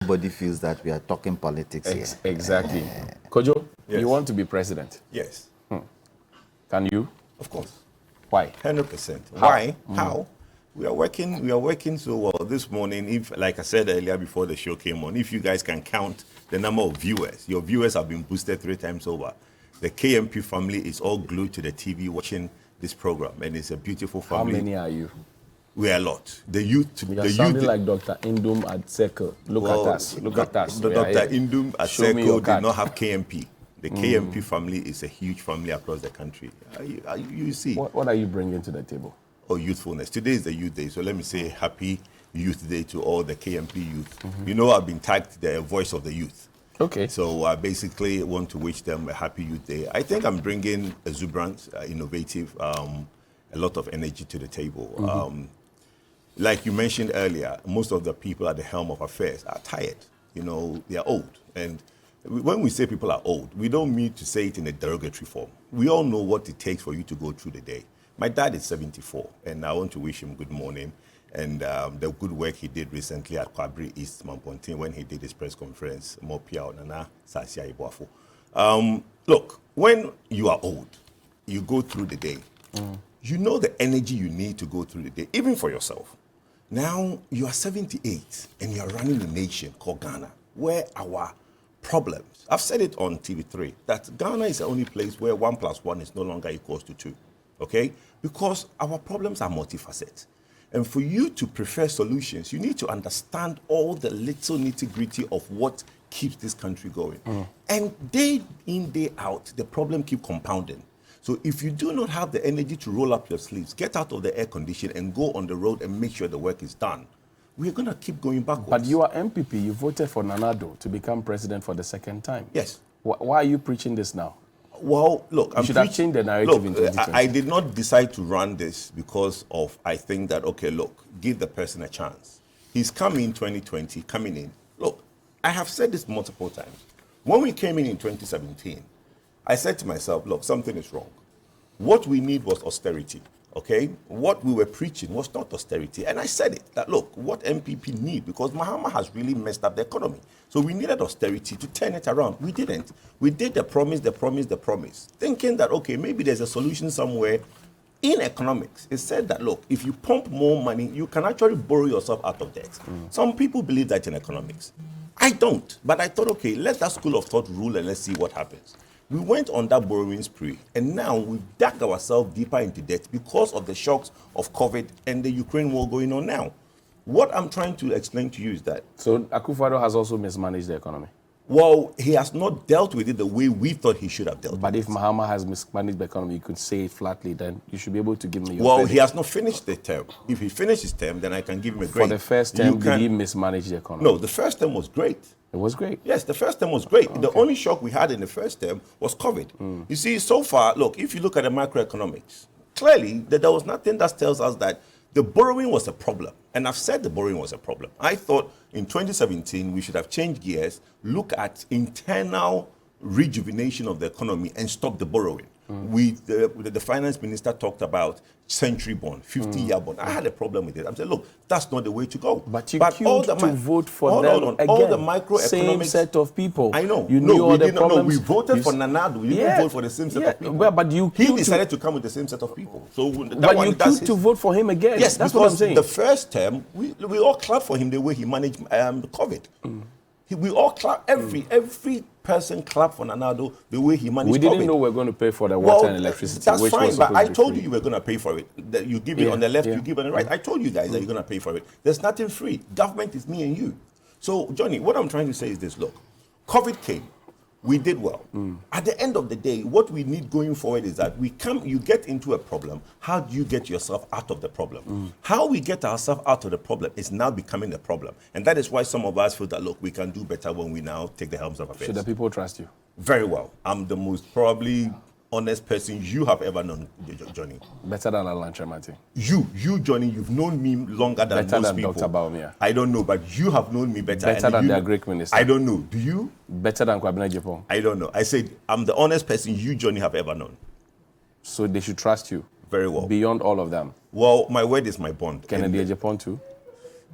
everybody feels that we are talking politics here. Exactly. Kojo, Yes. you want to be president? Yes, Can you? of course. Why? 100%. Why? How? We are working so well. This morning, if, like I said earlier before the show came on, if you guys can count the number of viewers, your viewers have been boosted 3 times over. The KMP family is all glued to the TV watching this program, and it's a beautiful How family. many are you? We are a lot. The youth, You are the sounding youth. like Dr. Indum at Circle. Look at us. Look at us. The We are Dr. here. Indum at Show me your Seco did card. not have KMP. The KMP family is a huge family across the country. You see. What are you bringing to the table? Oh, youthfulness. Today is the Youth Day, so let me say happy Youth Day to all the KMP youth. You know, I've been tagged the voice of the youth. Okay. So I basically want to wish them a happy Youth Day. I think I'm bringing exuberant, innovative, a lot of energy to the table. Like you mentioned earlier, most of the people at the helm of affairs are tired. You know, they are old. And when we say people are old, we don't mean to say it in a derogatory form. We all know what it takes for you to go through the day. My dad is 74, and I want to wish him good morning and the good work he did recently at Kwabri East Mampontin when he did his press conference. Look, when you are old, you go through the day. You know the energy you need to go through the day, even for yourself. Now, you are 78, and you are running a nation called Ghana, where our problems, I've said it on TV3, that Ghana is the only place where 1 + 1 is no longer equals to 2, okay? Because our problems are multifaceted. And for you to prefer solutions, you need to understand all the little nitty-gritty of what keeps this country going. And day in, day out, the problem keep compounding. So if you do not have the energy to roll up your sleeves, get out of the air condition and go on the road and make sure the work is done, we're going to keep going backwards. But you are MPP. You voted for Nanado to become president for the second time. Yes. Why are you preaching this now? Well, look, You should have changed the narrative in 2020. I did not decide to run this because of, I think that, okay, look, give the person a chance. He's coming in 2020, coming in. Look, I have said this multiple times. When we came in 2017, I said to myself, look, something is wrong. What we need was austerity, okay? What we were preaching was not austerity. And I said it, that look, what MPP need, because Mahama has really messed up the economy. So we needed austerity to turn it around. We didn't. We did the promise, thinking that, okay, maybe there's a solution somewhere. In economics, it said that, look, if you pump more money, you can actually borrow yourself out of debt. Some people believe that in economics. I don't. But I thought, okay, let that school of thought rule and let's see what happens. We went on that borrowing spree, and now we've dug ourselves deeper into debt because of the shocks of COVID and the Ukraine war going on now. What I'm trying to explain to you is that... So Akufo-Addo has also mismanaged the economy. Well, he has not dealt with it the way we thought he should have dealt with it. But if Mahama has mismanaged the economy, you could say it flatly, then you should be able to give me your Well, credit. he has not finished the term. If he finished his term, then I can give him a grade. For the first term, did he mismanage the economy? No, the first term was great. It was great. Yes, the first term was great. The only shock we had in the first term was COVID. You see, so far, look, if you look at the macroeconomics, clearly there was nothing that tells us that the borrowing was a problem. And I've said the borrowing was a problem. I thought in 2017, we should have changed gears, look at internal rejuvenation of the economy and stop the borrowing. The finance minister talked about century bond, 50-year bond. I had a problem with it. I'm saying, look, that's not the way to go. But you queued to vote for them again. All the microeconomics. Same set of people. I know. You knew all the problems. No, we voted for Nanado. We didn't vote for the same set of people. Well, but he decided to come with the same set of people. So but you queued to vote for him again. Yes, that's what I'm saying. The first term, we all clapped for him the way he managed COVID. We all clap, every person clapped for Nanado the way he managed COVID. We didn't know we were going to pay for the water and electricity. That's which fine, was but I told free. you were going to pay for it. That you give it on the left, you give it on the right. I told you guys that you're going to pay for it. There's nothing free. Government is me and you. So, Johnny, what I'm trying to say is this, look, COVID came. We did well. At the end of the day, what we need going forward is that you get into a problem. How do you get yourself out of the problem? How we get ourselves out of the problem is now becoming the problem. And that is why some of us feel that, look, we can do better when we now take the helms of affairs. Should the people trust you? Very well. I'm the most probably honest person you have ever known, Johnny. Better than Alan Tremati. You, Johnny, you've known me longer than better most than people. Dr. Baumia. I don't know, but you have known me better. Better than their Greek minister. I don't know. Do you? Better than Kwabena Japan. I don't know. I said, I'm the honest person you, Johnny, have ever known. So they should trust you. Very well. Beyond all of them. Well, my word is my bond. Kennedy Japan too?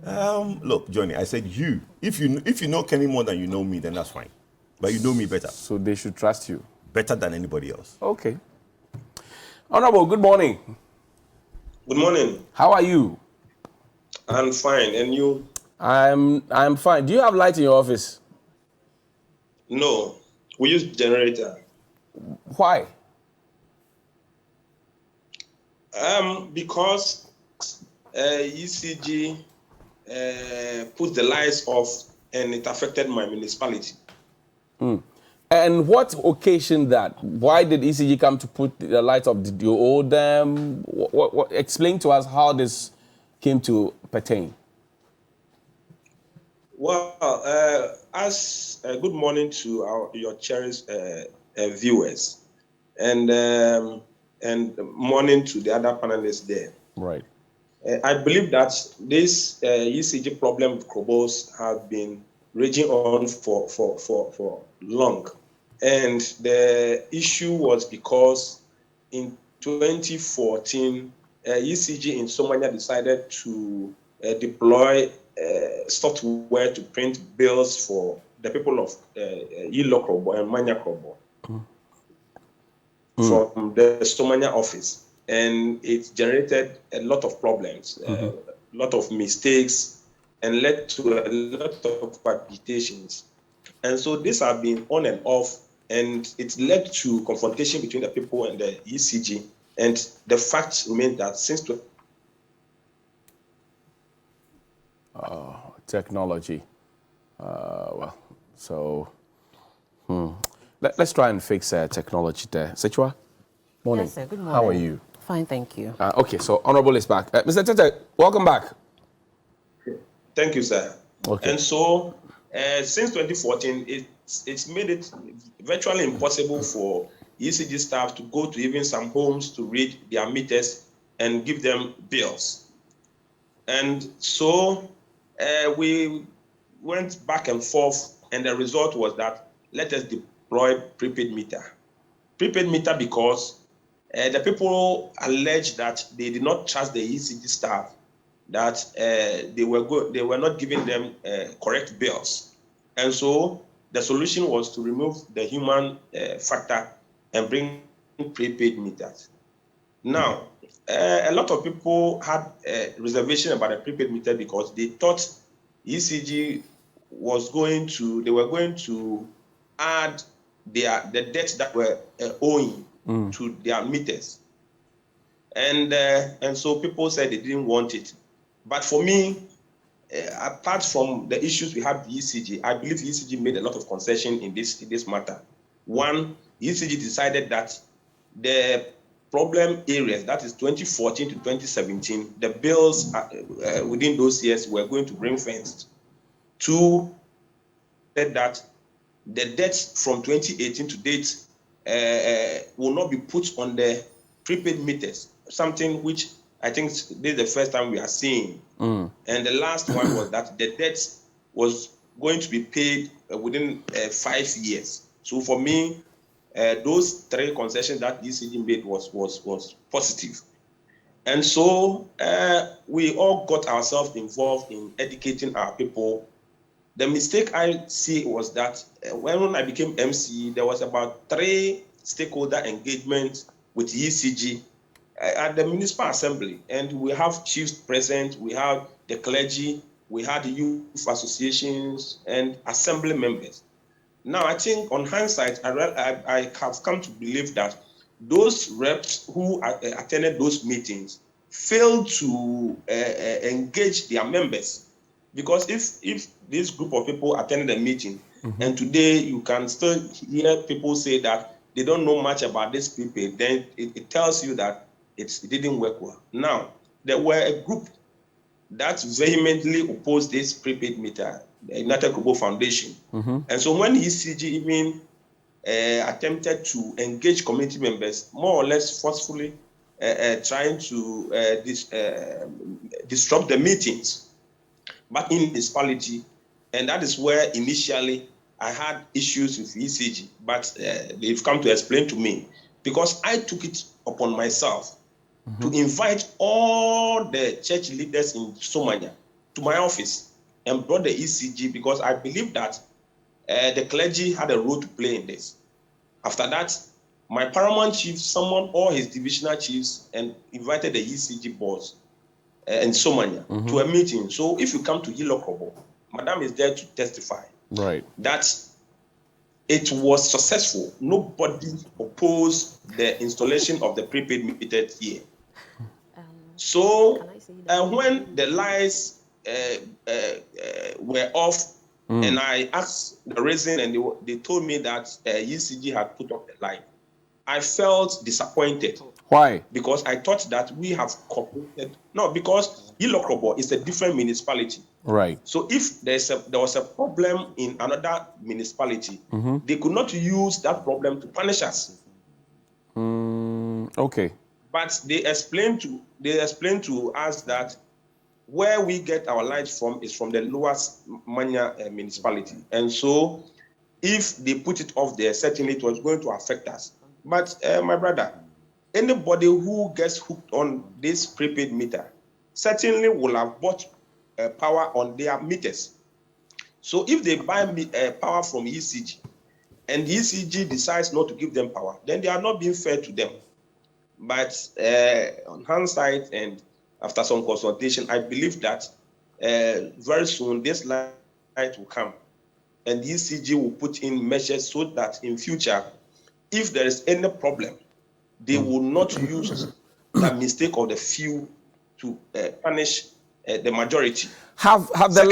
Look, Johnny, I said you. If you know Kenny more than you know me, then that's fine. But you know me better. So they should trust you. Better than anybody else. Okay. Honorable, good morning. Good morning. How are you? I'm fine. And you? I'm fine. Do you have light in your office? No. We use generator. Why? Because ECG put the lights off and it affected my municipality. And what occasioned that? Why did ECG come to put the lights off? Did you owe them? Explain to us how this came to pertain. Well, good morning to your cherished viewers, and morning to the other panelists there. Right. I believe that this ECG problem with Krobos have been raging on for long. And the issue was because in 2014, ECG in Somalia decided to deploy software to print bills for the people of Yilo Krobo and Manya Krobo from the Somalia office. And it generated a lot of problems, a lot of mistakes, and led to a lot of agitations. And so these have been on and off, and it led to confrontation between the people and the ECG. And the fact remains that since Technology. Let's try and fix technology there. Sechua, morning. Yes, sir. Good morning. How are you? Fine, thank you. Okay, so Honorable is back. Mr. Tete, welcome back. Thank you, sir. Okay. And so, since 2014, it's made it virtually impossible for ECG staff to go to even some homes to read their meters and give them bills. And so, we went back and forth, and the result was that let us deploy prepaid meter. Prepaid meter because the people alleged that they did not trust the ECG staff, that they were not giving them correct bills. And so the solution was to remove the human factor and bring prepaid meters. Now, a lot of people had a reservation about the prepaid meter because they thought ECG were going to add the debts that were owing to their meters. And so people said they didn't want it. But for me, apart from the issues we have with the ECG, I believe the ECG made a lot of concession in this matter. One, the ECG decided that the problem areas, that is 2014 to 2017, the bills within those years were going to bring fenced. Two, said that the debts from 2018 to date will not be put on the prepaid meters, something which I think this is the first time we are seeing. And the last one was that the debt was going to be paid within 5 years. So for me, those three concessions that ECG made was positive. And so we all got ourselves involved in educating our people. The mistake I see was that when I became MC, there was about 3 stakeholder engagements with ECG at the municipal assembly, and we have chiefs present, we have the clergy, we had the youth associations and assembly members. Now, I think on hindsight, I have come to believe that those reps who attended those meetings failed to engage their members. Because if this group of people attended a meeting, and today you can still hear people say that they don't know much about this people, then it tells you that it didn't work well. Now, there were a group that vehemently opposed this prepaid meter, the United Krobo Foundation. And so when ECG even attempted to engage community members, more or less forcefully trying to disrupt the meetings back in municipality, and that is where initially I had issues with ECG, but they've come to explain to me, because I took it upon myself to invite all the church leaders in Somalia to my office and brought the ECG because I believe that the clergy had a role to play in this. After that, my paramount chief summoned all his divisional chiefs and invited the ECG boss in Somanya to a meeting. So if you come to Yilo Krobo, Madam is there to testify that it was successful. Nobody opposed the installation of the prepaid meters here. So when the lights were off, and I asked the reason, and they told me that ECG had put off the light, I felt disappointed. Why? Because I thought that we have cooperated. No, because Yilo Krobo is a different municipality. Right. So if there was a problem in another municipality, they could not use that problem to punish us. Okay. But they explained to us that where we get our lights from is from the lowest Manya municipality. And so if they put it off there, certainly it was going to affect us. But my brother, anybody who gets hooked on this prepaid meter certainly will have bought power on their meters. So if they buy power from ECG and the ECG decides not to give them power, then they are not being fair to them. But on hindsight and after some consultation, I believe that very soon this light will come and the ECG will put in measures so that in future, if there is any problem, they will not use the mistake of the few to punish the majority. Have the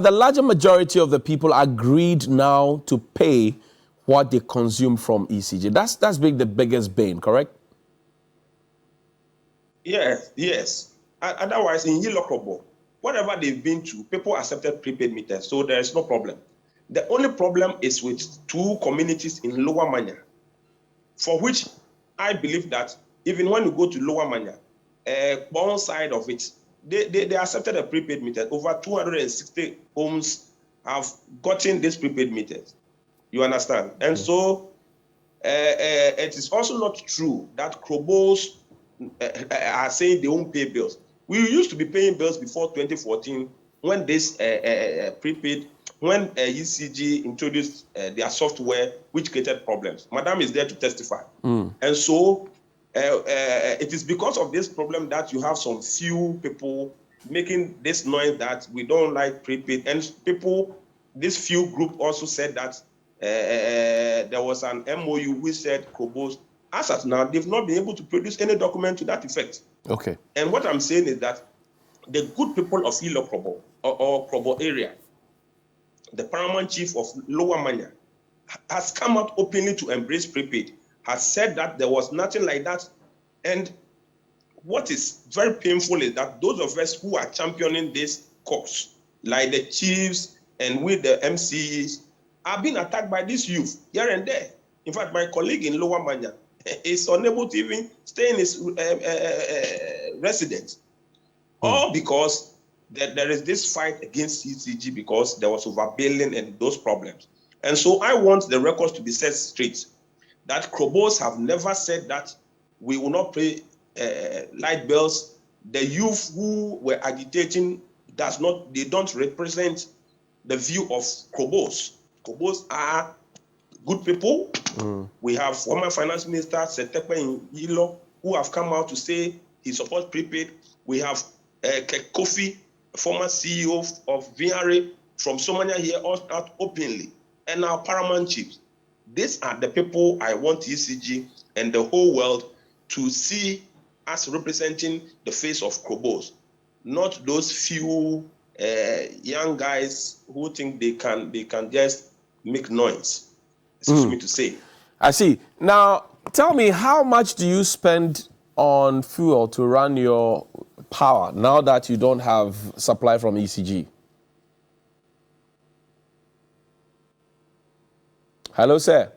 larger majority of the people agreed now to pay what they consume from ECG? That's big, the biggest bane, correct? Yes. Otherwise, in Yilo Krobo, whatever they've been to, people accepted prepaid meters, so there is no problem. The only problem is with two communities in Lower Manya, for which I believe that even when you go to Lower Manya, one side of it, they accepted a prepaid meter. Over 260 homes have gotten these prepaid meters. You understand? And so it is also not true that Krobos are saying they won't pay bills. We used to be paying bills before 2014 when this prepaid, when ECG introduced their software, which created problems. Madam is there to testify. And so it is because of this problem that you have some few people making this noise that we don't like prepaid. And people, this few group also said that there was an MOU which said Krobos, as of now, they've not been able to produce any document to that effect. Okay. And what I'm saying is that the good people of Yilo Krobo or Krobo area, the paramount chief of Lower Manya, has come out openly to embrace prepaid, has said that there was nothing like that. And what is very painful is that those of us who are championing this cause, like the chiefs and with the MCs, are being attacked by this youth here and there. In fact, my colleague in Lower Manya is unable to even stay in his residence. All because there is this fight against ECG because there was overbilling and those problems. And so I want the records to be set straight that Krobos have never said that we will not pay light bills. The youth who were agitating they don't represent the view of Krobos. Krobos are good people. We have former finance minister Setepe in Yilo who have come out to say he supports prepaid. We have Kofi, former CEO of VRA from Somanya here out openly, and our paramount chiefs. These are the people I want ECG and the whole world to see as representing the face of Krobos, not those few young guys who think they can just make noise. Excuse me to say. I see. Now, tell me, how much do you spend on fuel to run your power now that you don't have supply from ECG? Hello, sir.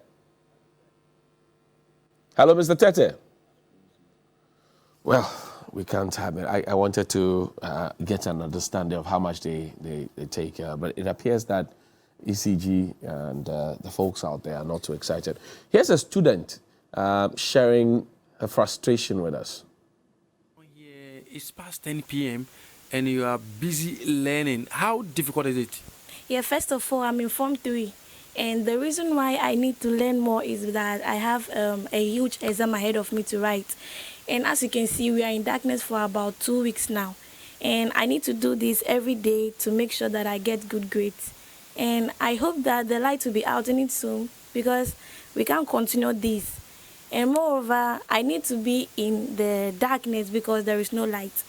Hello, Mr. Tete. Well, we can't have it. I wanted to get an understanding of how much they take, but it appears that ECG and the folks out there are not too excited. Here's a student sharing her frustration with us. it's past 10 p.m. and you are busy learning. How difficult is it? Yeah, first of all, I'm in Form 3. And the reason why I need to learn more is that I have a huge exam ahead of me to write. And as you can see, we are in darkness for about 2 weeks now. And I need to do this every day to make sure that I get good grades. And I hope that the light will be out in it soon because we can't continue this. And moreover, I need to be in the darkness because there is no light.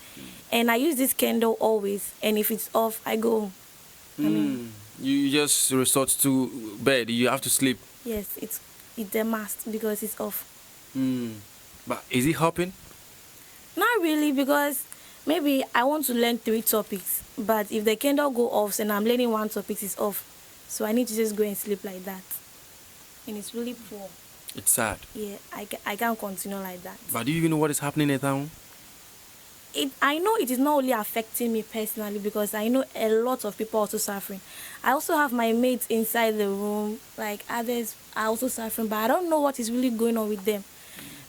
And I use this candle always. And if it's off, I go home. You just resort to bed. You have to sleep. Yes, it's a must because it's off. But is it helping? Not really, because maybe I want to learn 3 topics, but if the candle go off and I'm learning 1 topic, it's off. So I need to just go and sleep like that. And it's really poor. It's sad. Yeah, I can't continue like that. But do you even know what is happening in town? I know it is not only affecting me personally because I know a lot of people are also suffering. I also have my mates inside the room, like others are also suffering, but I don't know what is really going on with them.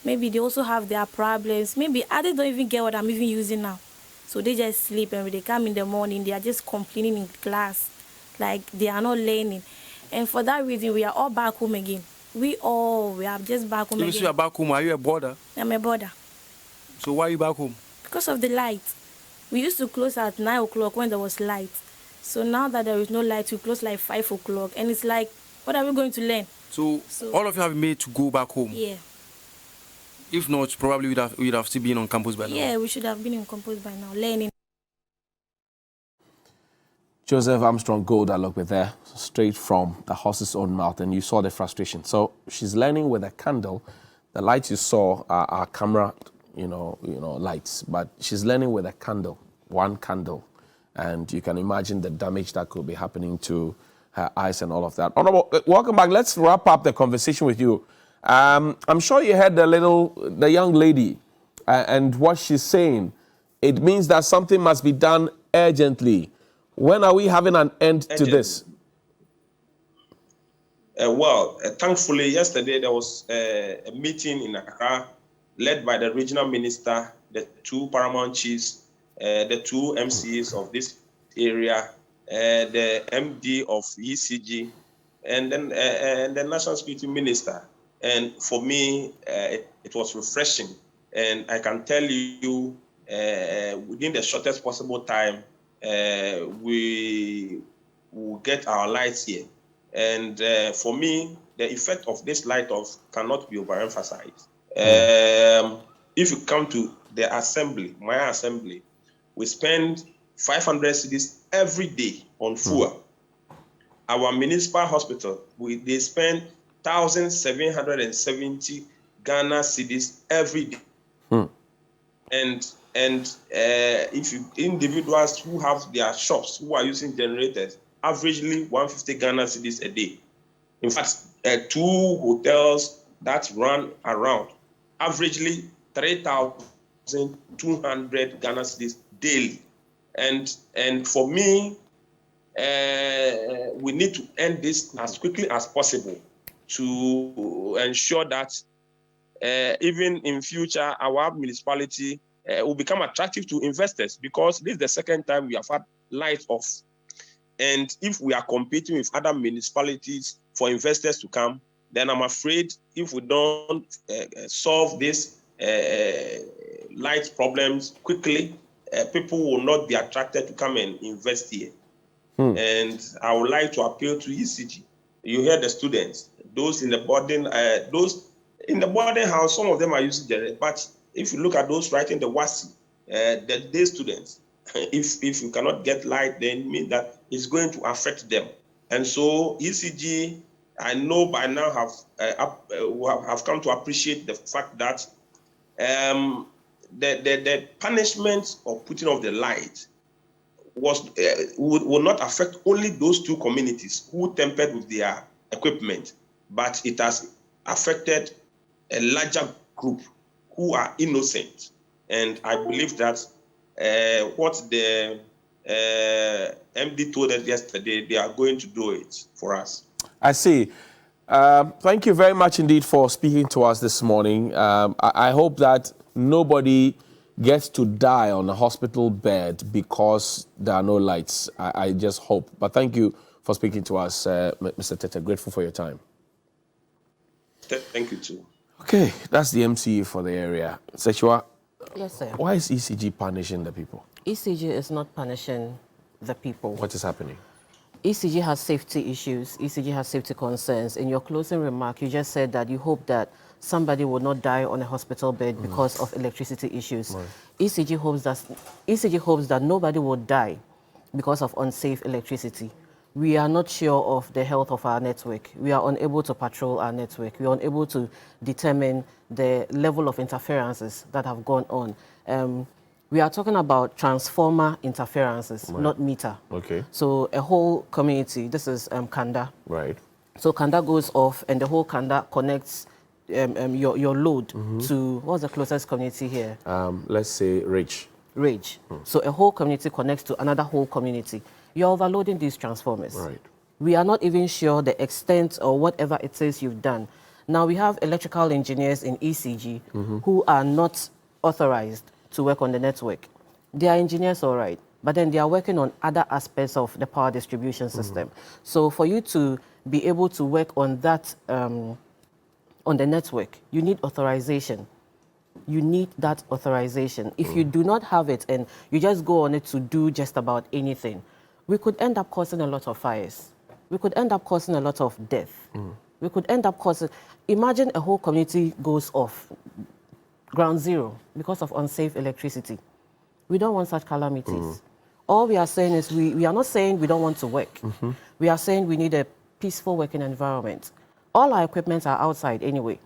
Maybe they also have their problems. Maybe others don't even get what I'm even using now. So they just sleep and when they come in the morning, they are just complaining in class, like they are not learning. And for that reason, we are all back home again. We are just back home again. You are back home. Are you a boarder? I'm a boarder. So why are you back home? Because of the light. We used to close at 9 o'clock when there was light. So now that there is no light, we close like 5 o'clock. And it's like, what are we going to learn? So all of you have been made to go back home? Yeah. If not, probably we'd have still been on campus by now. Yeah, we should have been on campus by now, learning. Joseph Armstrong Goldalog with there, straight from the horse's own mouth, and you saw the frustration. So she's learning with a candle. The lights you saw are camera, lights, but she's learning with a candle, 1 candle, and you can imagine the damage that could be happening to her eyes and all of that. Honorable, welcome back. Let's wrap up the conversation with you. I'm sure you heard the young lady and what she's saying. It means that something must be done urgently. When are we having an end to this? Thankfully, yesterday there was a meeting in Accra led by the regional minister, the 2 paramount chiefs, the 2 MCs of this area, the MD of ECG, and then the national security minister. And for me, it was refreshing. And I can tell you, within the shortest possible time, we will get our lights here. And for me, the effect of this light off cannot be overemphasized. If you come to the assembly, my assembly, we spend 500 cedis every day on fuel. Our municipal hospital, they spend 1,770 Ghana cedis every day. And if you individuals who have their shops who are using generators, averagely 150 Ghana cedis a day. In fact, 2 hotels that run around, averagely 3,200 Ghana cedis daily. And for me, we need to end this as quickly as possible to ensure that even in future, our municipality will become attractive to investors, because this is the second time we have had light off. And if we are competing with other municipalities for investors to come, then I'm afraid if we don't solve this light problems quickly, people will not be attracted to come and invest here. And I would like to appeal to ECG. You hear the students, those in the boarding house, some of them are using generators, but if you look at those writing the WASI, the day students, if you cannot get light, then it means that it's going to affect them. And so ECG, I know by now have come to appreciate the fact that the punishment of putting off the light will not affect only those 2 communities who tampered with their equipment, but it has affected a larger group who are innocent. And I believe that what the MD told us yesterday, they are going to do it for us. I see. Thank you very much indeed for speaking to us this morning. I hope that nobody gets to die on a hospital bed because there are no lights. I just hope. But thank you for speaking to us, Mr. Tete. Grateful for your time. Thank you too. Okay, that's the MCE for the area. Sechua, yes, sir. Why is ECG punishing the people? ECG is not punishing the people. What is happening? ECG has safety issues. ECG has safety concerns. In your closing remark, you just said that you hope that somebody will not die on a hospital bed because of electricity issues. Right. ECG hopes that nobody will die because of unsafe electricity. We are not sure of the health of our network. We are unable to patrol our network. We are unable to determine the level of interferences that have gone on. We are talking about transformer interferences, right, not meter. Okay. So a whole community, this is Kanda. Right. So Kanda goes off and the whole Kanda connects your load to, what's the closest community here? Let's say Rage. So a whole community connects to another whole community. You're overloading these transformers. Right. We are not even sure the extent or whatever it is you've done. Now we have electrical engineers in ECG who are not authorized to work on the network. They are engineers, all right, but then they are working on other aspects of the power distribution system. So for you to be able to work on that, on the network, you need authorization. You need that authorization. If you do not have it and you just go on it to do just about anything, we could end up causing a lot of fires. We could end up causing a lot of death. We could end up causing, imagine a whole community goes off, ground zero, because of unsafe electricity. We don't want such calamities. All we are saying is, we are not saying we don't want to work. We are saying we need a peaceful working environment. All our equipment are outside anyway.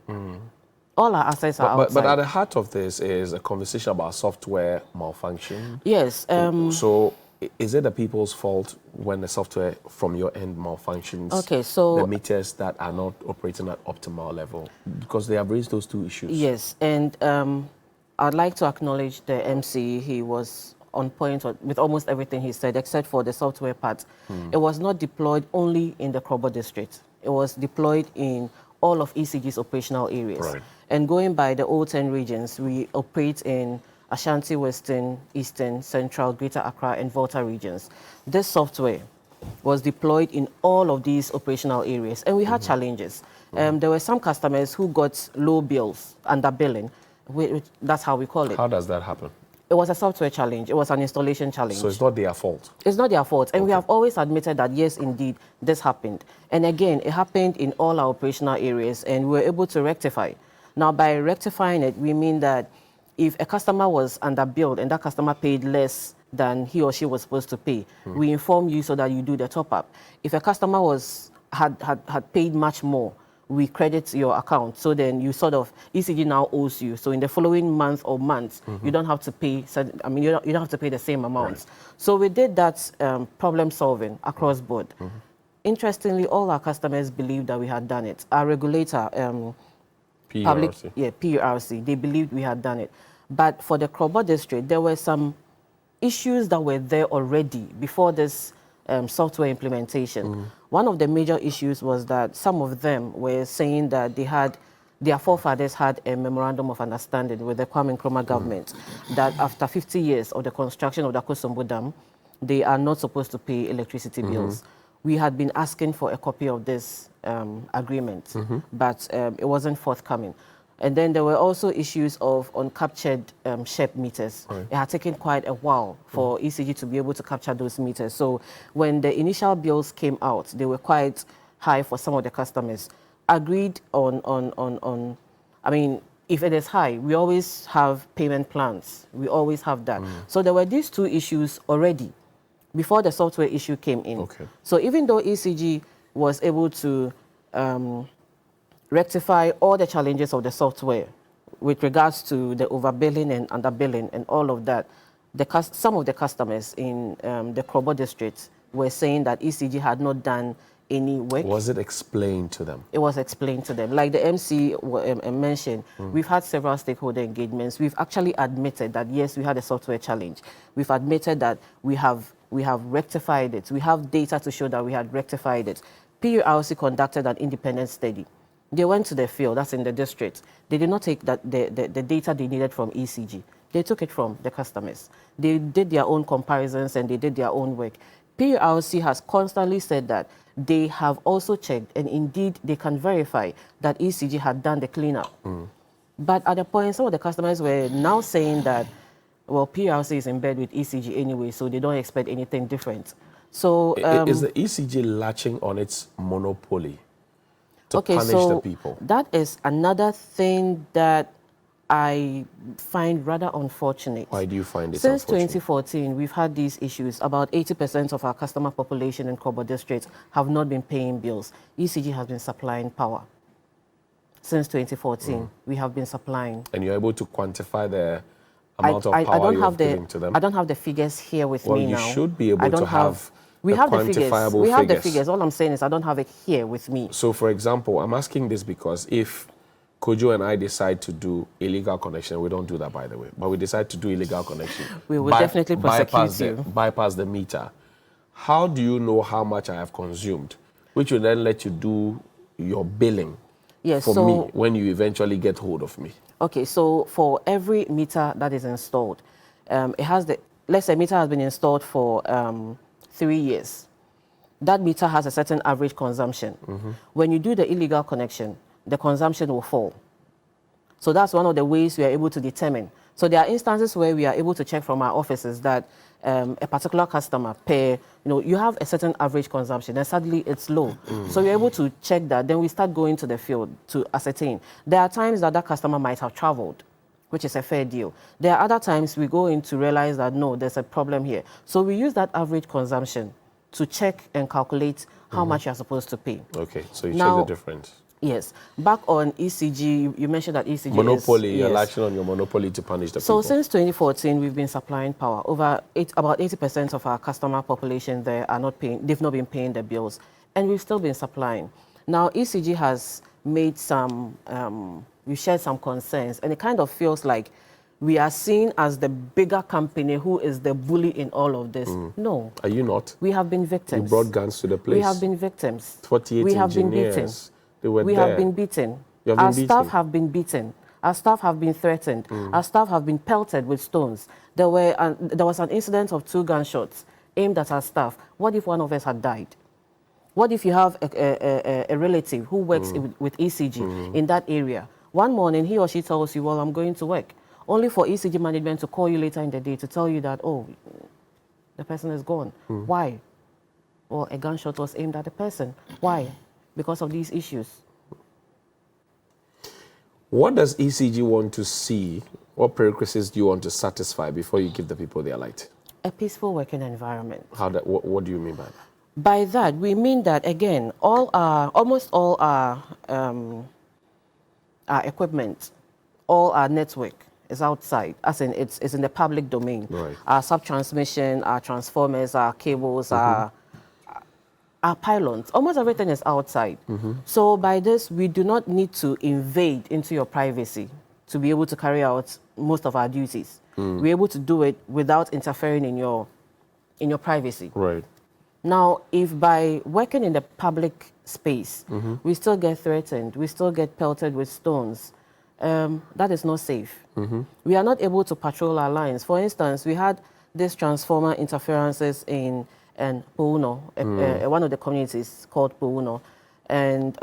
All our assets are outside. But at the heart of this is a conversation about software malfunction. Yes. So is it the people's fault when the software from your end malfunctions? Okay, so the meters that are not operating at optimal level, because they have raised those two issues. Yes, and I'd like to acknowledge the MC. He was on point with almost everything he said, except for the software part. It was not deployed only in the Krobo district. It was deployed in all of ECG's operational areas. Right. And going by the old 10 regions, we operate in Ashanti, Western, Eastern, Central, Greater Accra, and Volta regions. This software was deployed in all of these operational areas, and we had challenges. There were some customers who got low bills, under billing, that's how we call it. How does that happen? It was a software challenge. It was an installation challenge. So it's not their fault? It's not their fault. And we have always admitted that, yes, indeed, this happened. And again, it happened in all our operational areas, and we were able to rectify. Now, by rectifying it, we mean that if a customer was underbilled and that customer paid less than he or she was supposed to pay, we inform you so that you do the top-up. If a customer had paid much more, we credit your account. So then you sort of, ECG now owes you. So in the following month or months, you don't have to pay, you don't have to pay the same amounts. Right. So we did that problem solving across board. Interestingly, all our customers believed that we had done it. Our regulator, PURC, they believed we had done it. But for the Krobo district, there were some issues that were there already before this software implementation. One of the major issues was that some of them were saying that their forefathers had a memorandum of understanding with the Kwame Nkrumah government that after 50 years of the construction of the Akosombo Dam, they are not supposed to pay electricity bills. We had been asking for a copy of this agreement, but it wasn't forthcoming. And then there were also issues of uncaptured SHEP meters. Right. It had taken quite a while for ECG to be able to capture those meters. So when the initial bills came out, they were quite high for some of the customers. Agreed on I mean, if it is high, we always have payment plans. We always have that. So there were these two issues already before the software issue came in. Okay. So even though ECG was able to rectify all the challenges of the software with regards to the overbilling and underbilling and all of that, some of the customers in the Krobo district were saying that ECG had not done any work. Was it explained to them? It was explained to them. Like the MC mentioned, we've had several stakeholder engagements. We've actually admitted that, yes, we had a software challenge. We've admitted that we have rectified it. We have data to show that we had rectified it. PURC conducted an independent study. They went to the field, that's in the district. They did not take the data they needed from ECG. They took it from the customers. They did their own comparisons and they did their own work. PLC has constantly said that they have also checked, and indeed they can verify that ECG had done the cleanup. But at the point, some of the customers were now saying that, well, PLC is in bed with ECG anyway, so they don't expect anything different. So is the ECG latching on its monopoly to punish the people? That is another thing that I find rather unfortunate. Why do you find it Since unfortunate? 2014, we've had these issues. About 80% of our customer population in Krobo district have not been paying bills. ECG has been supplying power. Since 2014, we have been supplying. And you're able to quantify the amount of power don't you're have giving to them? I don't have the figures here with me now. Well, you should be able to have we have the figures. quantifiable We have the figures. figures. All I'm saying is I don't have it here with me. So, for example, I'm asking this because if Kojo and I decide to do illegal connection, we don't do that, by the way, but we decide to do illegal connection. We will definitely prosecute you. Bypass the meter. How do you know how much I have consumed, which will then let you do your billing for me when you eventually get hold of me? Okay, so for every meter that is installed, it has the, let's say meter has been installed for 3 years. That meter has a certain average consumption. When you do the illegal connection, the consumption will fall. So that's one of the ways we are able to determine. So there are instances where we are able to check from our offices that a particular customer you have a certain average consumption and suddenly it's low. So we're able to check that. Then we start going to the field to ascertain. There are times that customer might have traveled, which is a fair deal. There are other times we go in to realize that, no, there's a problem here. So we use that average consumption to check and calculate how much you're supposed to pay. Okay, so you check the difference. Yes. Back on ECG, you mentioned that ECG monopoly, is... you're latching on your monopoly to punish the people. So since 2014, we've been supplying power. About 80% of our customer population there are not paying, they've not been paying the bills. And we've still been supplying. Now, ECG has made some, we shared some concerns, and it kind of feels like we are seen as the bigger company who is the bully in all of this. No. Are you not? We have been victims. You brought guns to the place. We have been victims. 48 we have engineers. Been beaten. We have been beaten. Our staff have been beaten. Our staff have been threatened. Our staff have been pelted with stones. There was an incident of 2 gunshots aimed at our staff. What if one of us had died? What if you have a relative who works with ECG in that area? One morning, he or she tells you, well, I'm going to work, only for ECG management to call you later in the day to tell you that, oh, the person is gone. Why? Well, a gunshot was aimed at the person. Why? Because of these issues. What does ECG want to see? What prerequisites do you want to satisfy before you give the people their light? A peaceful working environment. What do you mean by that? By that, we mean that, again, almost all our equipment, all our network is outside, as in it's in the public domain. Right. Our sub-transmission, our transformers, our cables, our pylons, almost everything is outside. So by this, we do not need to invade into your privacy to be able to carry out most of our duties. We're able to do it without interfering in your privacy. Right. Now, if by working in the public space, we still get threatened, we still get pelted with stones, that is not safe. We are not able to patrol our lines. For instance, we had these transformer interferences in Pouno, one of the communities called Pouno, and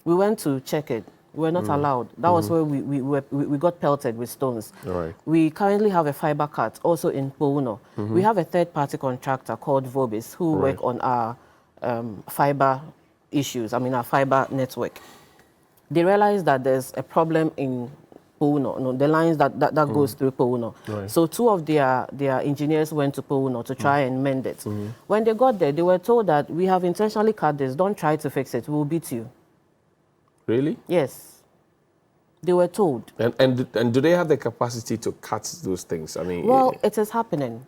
we went to check it. We were not allowed. That was where we got pelted with stones. Right. We currently have a fiber cut also in Pouno. We have a third-party contractor called Vobis who work on our fiber issues, our fiber network. They realized that there's a problem in Pouno, the lines that goes through Pouno. Right. So 2 of their engineers went to Pouno to try and mend it. When they got there, they were told that we have intentionally cut this. Don't try to fix it. We will beat you. Really? Yes. They were told. And do they have the capacity to cut those things? Well, it is happening.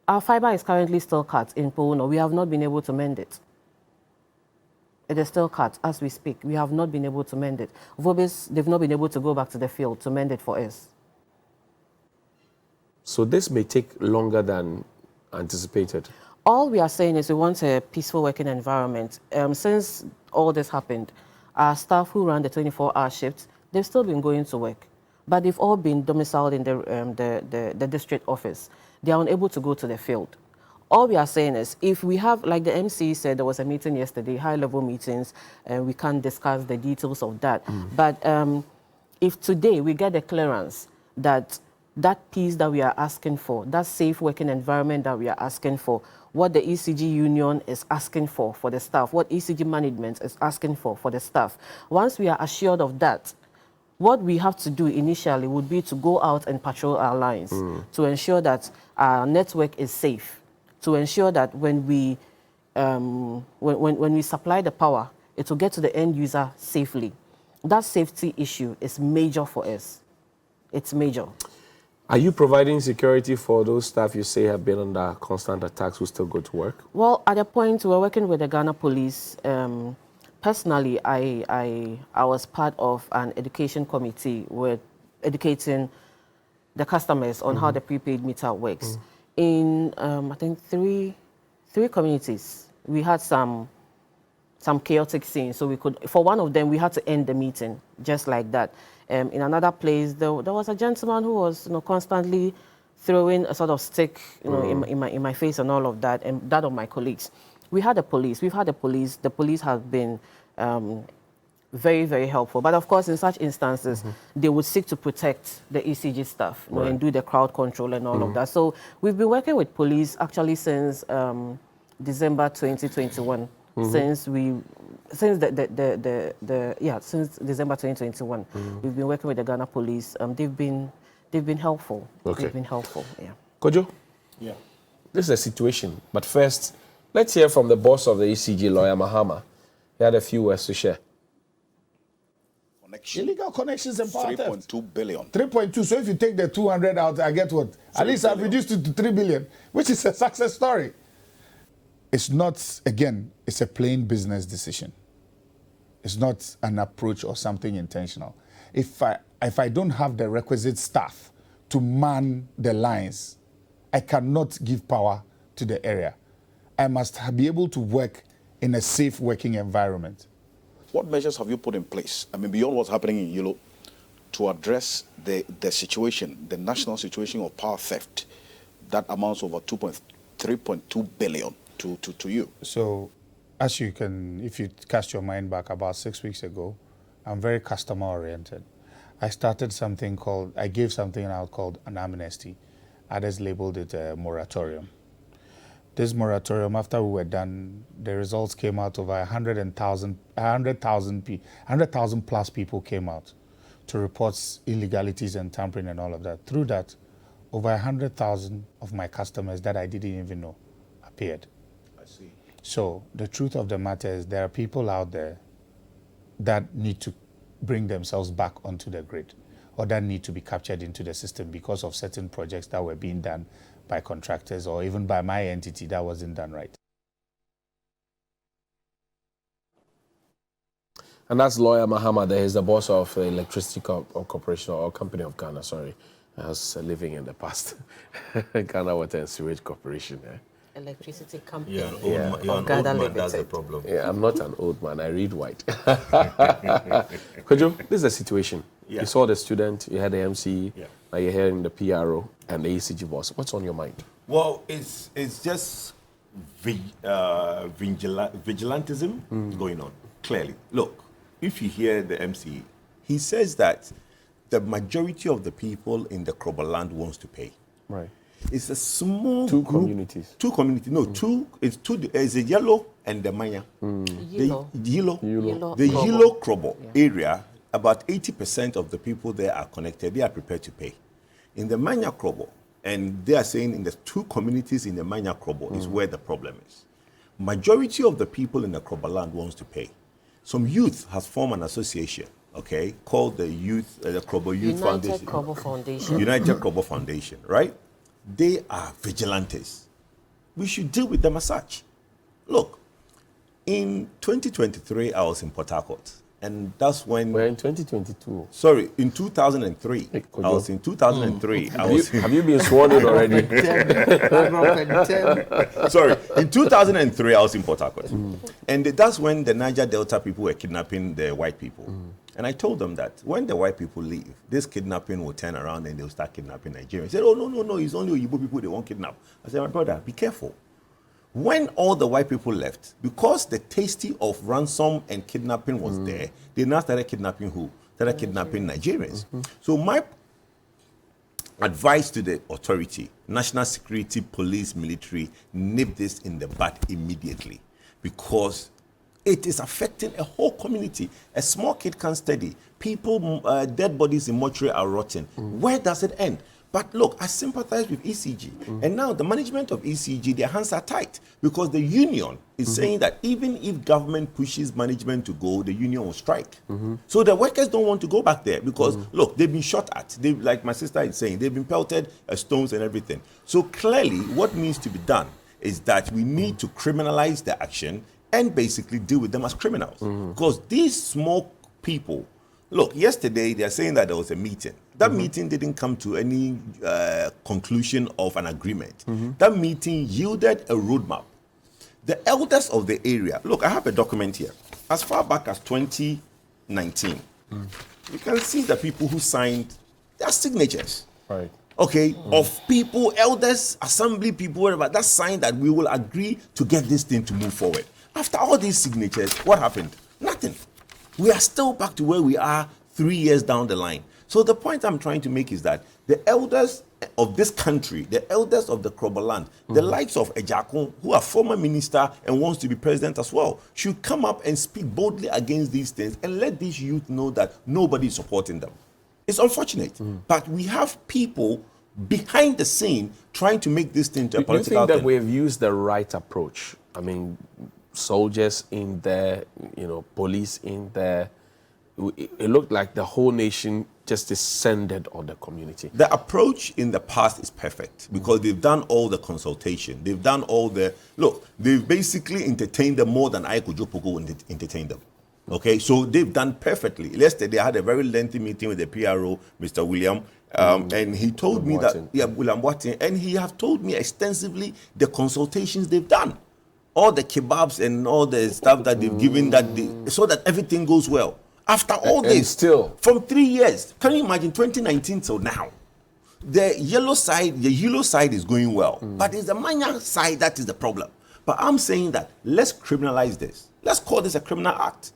Our fiber is currently still cut in Pouno. We have not been able to mend it. It is still cut as we speak. We have not been able to mend it. Vobis, they've not been able to go back to the field to mend it for us. So this may take longer than anticipated. All we are saying is we want a peaceful working environment. Since all this happened, our staff who run the 24-hour shifts, they've still been going to work. but they've all been domiciled in the district office. They are unable to go to the field. All we are saying is, if we have, like the MC said, there was a meeting yesterday, high-level meetings, and we can't discuss the details of that. But if today we get the clearance that that piece that we are asking for, that safe working environment that we are asking for, what the ECG union is asking for the staff, what ECG management is asking for the staff, once we are assured of that, what we have to do initially would be to go out and patrol our lines to ensure that our network is safe, to ensure that when we supply the power, it will get to the end user safely. That safety issue is major for us. It's major. Are you providing security for those staff you say have been under constant attacks who still go to work? Well, at a point, we're working with the Ghana Police. Personally, I was part of an education committee with educating the customers on how the prepaid meter works. In, I think, three communities, we had some chaotic scenes. So we could, for one of them, we had to end the meeting just like that. In another place, there was a gentleman who was, constantly throwing a sort of stick, in my face and all of that, and that of my colleagues. We had the police. We've had the police. The police have been very, very helpful. But of course, in such instances, they would seek to protect the ECG staff, and do the crowd control and all of that. So we've been working with police actually since December 2021. Since December 2021, we've been working with the Ghana Police. They've been helpful. Okay. They've been helpful. Yeah. Kojo? Yeah. This is a situation, but first, let's hear from the boss of the ECG, lawyer Mahama. He had a few words to share. Illegal connections and power theft. 3.2 billion. 3.2. So if you take the 200 out, I get what? At least I've reduced it to 3 billion, which is a success story. It's not, again, it's a plain business decision. It's not an approach or something intentional. If I don't have the requisite staff to man the lines, I cannot give power to the area. I must be able to work in a safe working environment. What measures have you put in place, I mean, beyond what's happening in Yilo, to address the situation, the national situation of power theft that amounts over 3.2 billion to you? So, as you can, if you cast your mind back about 6 weeks ago, I'm very customer oriented. I started something called, I gave something out called an amnesty. Others labeled it a moratorium. This moratorium, after we were done, the results came out over 100,000 plus people came out to report illegalities and tampering and all of that. Through that, over 100,000 of my customers that I didn't even know appeared. I see. So the truth of the matter is there are people out there that need to bring themselves back onto the grid or that need to be captured into the system because of certain projects that were being done by contractors or even by my entity that wasn't done right. And that's lawyer Mahama there. He's the boss of Electricity Corporation or Company of Ghana, sorry. I was living in the past. Ghana Water and Sewage Corporation. Electricity Company. You're an old man, that's the problem. Yeah, I'm not an old man. I read white. Kojo, this is the situation. Yeah. You saw the student, you had the MC, Yeah. now you're hearing the PRO and the ECG boss. What's on your mind? Well, it's just vigilantism going on, clearly. Look, if you hear the MC, he says that the majority of the people in the Krobo land wants to pay. Right. It's a small Two group, communities. Two communities. No, two. It's two. It's the Yilo and the Manya. Yilo. The Yilo. Yilo. The Krobo. Yilo Krobo area. About 80% of the people there are connected. They are prepared to pay. In the Manya Krobo, and they are saying in the two communities in the Manya Krobo is where the problem is. Majority of the people in the Krobo land wants to pay. Some youth has formed an association, okay, called the Krobo Youth Foundation. United Krobo Foundation. United Krobo Foundation, right? They are vigilantes. We should deal with them as such. Look, in 2023, I was in Port Harcourt. And that's when... We're in 2022. Sorry, in 2003. Hey, I was in 2003. Have you been sworn in already? Sorry, in 2003, I was in Port Harcourt. And that's when the Niger Delta people were kidnapping the white people. And I told them that when the white people leave, this kidnapping will turn around and they'll start kidnapping Nigerians. He said, oh, no, it's only Igbo people they won't kidnap. I said, my brother, be careful. When all the white people left, because the tasty of ransom and kidnapping was there, they now started kidnapping who? Started kidnapping Nigerians. So my advice to the authority, national security, police, military, nip this in the bud immediately, because it is affecting a whole community. A small kid can study. People, dead bodies in mortuary are rotting. Where does it end? But look, I sympathize with ECG. And now the management of ECG, their hands are tight, because the union is saying that even if government pushes management to go, the union will strike. So the workers don't want to go back there because, look, they've been shot at. Like my sister is saying, they've been pelted stones and everything. So clearly, what needs to be done is that we need to criminalize the action and basically deal with them as criminals. Because these small people, look, yesterday they're saying that there was a meeting. That meeting didn't come to any conclusion of an agreement. That meeting yielded a roadmap. The elders of the area, look, I have a document here. As far back as 2019, you can see the people who signed their signatures. Right. Okay, of people, elders, assembly people, whatever, that signed that we will agree to get this thing to move forward. After all these signatures, what happened? Nothing. We are still back to where we are 3 years down the line. So the point I'm trying to make is that the elders of this country, the elders of the Krobo land, the likes of Ejakun, who are former minister and wants to be president as well, should come up and speak boldly against these things and let these youth know that nobody is supporting them. It's unfortunate, but we have people behind the scene trying to make this thing to a political thing. Do you think that thing. we've used the right approach? I mean, soldiers in there, police in there. It looked like the whole nation just descended on the community. The approach in the past is perfect because they've done all the consultation. They've done all the... Look, they've basically entertained them more than I could entertain them. Okay, so they've done perfectly. Yesterday, I had a very lengthy meeting with the PRO, Mr. William, and he told me that... Yeah, William Watson, and he have told me extensively the consultations they've done. All the kebabs and all the stuff that they've given so that everything goes well. After all this, still from 3 years, can you imagine 2019 till now? The Yilo side is going well, but it's the Manya side that is the problem. But I'm saying that let's criminalize this. Let's call this a criminal act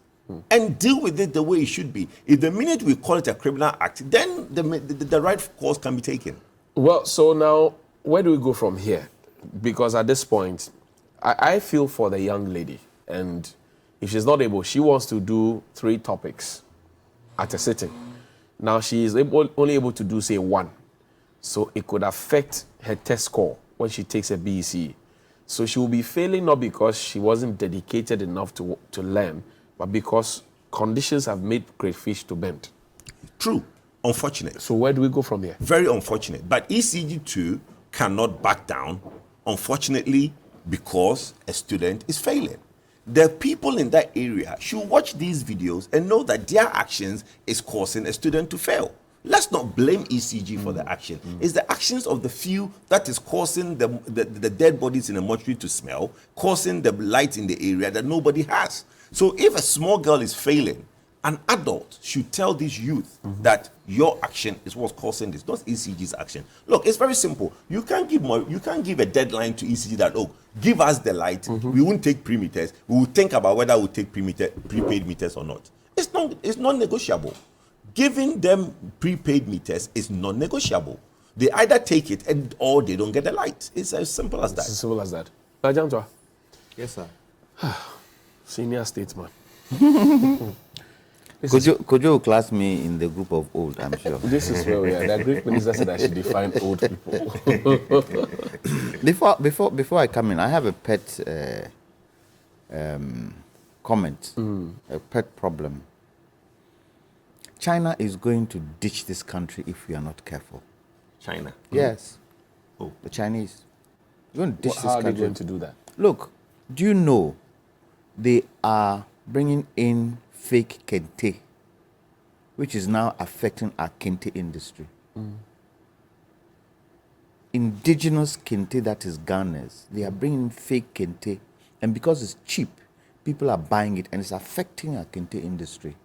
and deal with it the way it should be. If the minute we call it a criminal act, then the right course can be taken. Well, so now where do we go from here? Because at this point, I feel for the young lady, and if she's not able, she wants to do 3 topics at a sitting. Now she is only able to do, say, 1. So it could affect her test score when she takes a BEC. So she will be failing not because she wasn't dedicated enough to learn, but because conditions have made crayfish to bend. True. Unfortunate. So where do we go from here? Very unfortunate. But ECG2 cannot back down, unfortunately, because a student is failing. The people in that area should watch these videos and know that their actions is causing a student to fail. Let's not blame ECG for the action. It's the actions of the few that is causing the dead bodies in the mortuary to smell, causing the light in the area that nobody has. So if a small girl is failing, an adult should tell this youth that your action is what's causing this, not ECG's action. Look, it's very simple. You can't give a deadline to ECG that, oh, give us the light. We won't take pre-meters. We will think about whether we'll take prepaid meters or not. It's non-negotiable. Giving them prepaid meters is non-negotiable. They either take it or they don't get the light. It's as simple as that. It's as simple as that. Ajantwa. Yes, sir. Senior statesman. Could you class me in the group of old, I'm sure. This is where we are. The Greek minister said I should define old people. Before I come in, I have a pet comment, a pet problem. China is going to ditch this country if we are not careful. China? Yes. Oh. The Chinese. They're going to ditch this country. How are they going to do that? Look, do you know they are bringing in fake kente, which is now affecting our kente industry. Indigenous kente, that is Ghana's, they are bringing fake kente, and because it's cheap, people are buying it, and it's affecting our kente industry.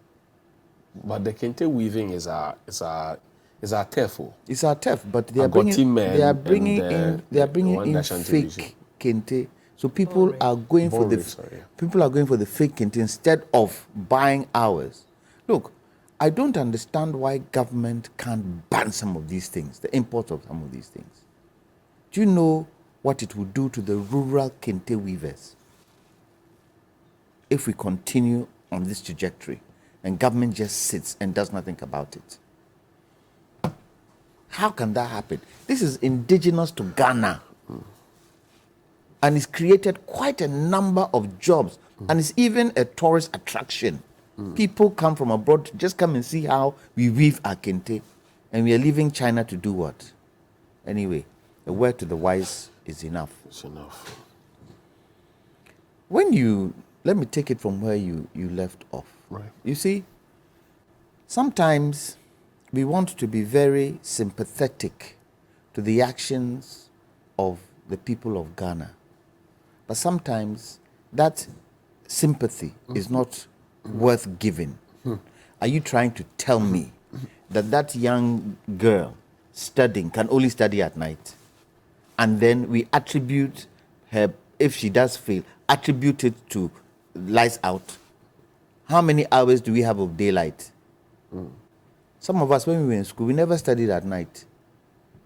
But the kente weaving is our turf. It's our turf, but they are Agoti men they are bringing and in fake kente. So people are going for the fake kente instead of buying ours. Look, I don't understand why government can't ban some of these things, the import of some of these things. Do you know what it would do to the rural kente weavers if we continue on this trajectory and government just sits and does nothing about it? How can that happen? This is indigenous to Ghana. And it's created quite a number of jobs. And it's even a tourist attraction. People come from abroad to just come and see how we weave our kente. And we are leaving China to do what? Anyway, a word to the wise is enough. It's enough. Let me take it from where you left off. Right. You see, sometimes we want to be very sympathetic to the actions of the people of Ghana. But sometimes that sympathy is not worth giving. Are you trying to tell me that young girl studying can only study at night? And then we attribute her, if she does fail, attribute it to lights out. How many hours do we have of daylight? Some of us, when we were in school, we never studied at night.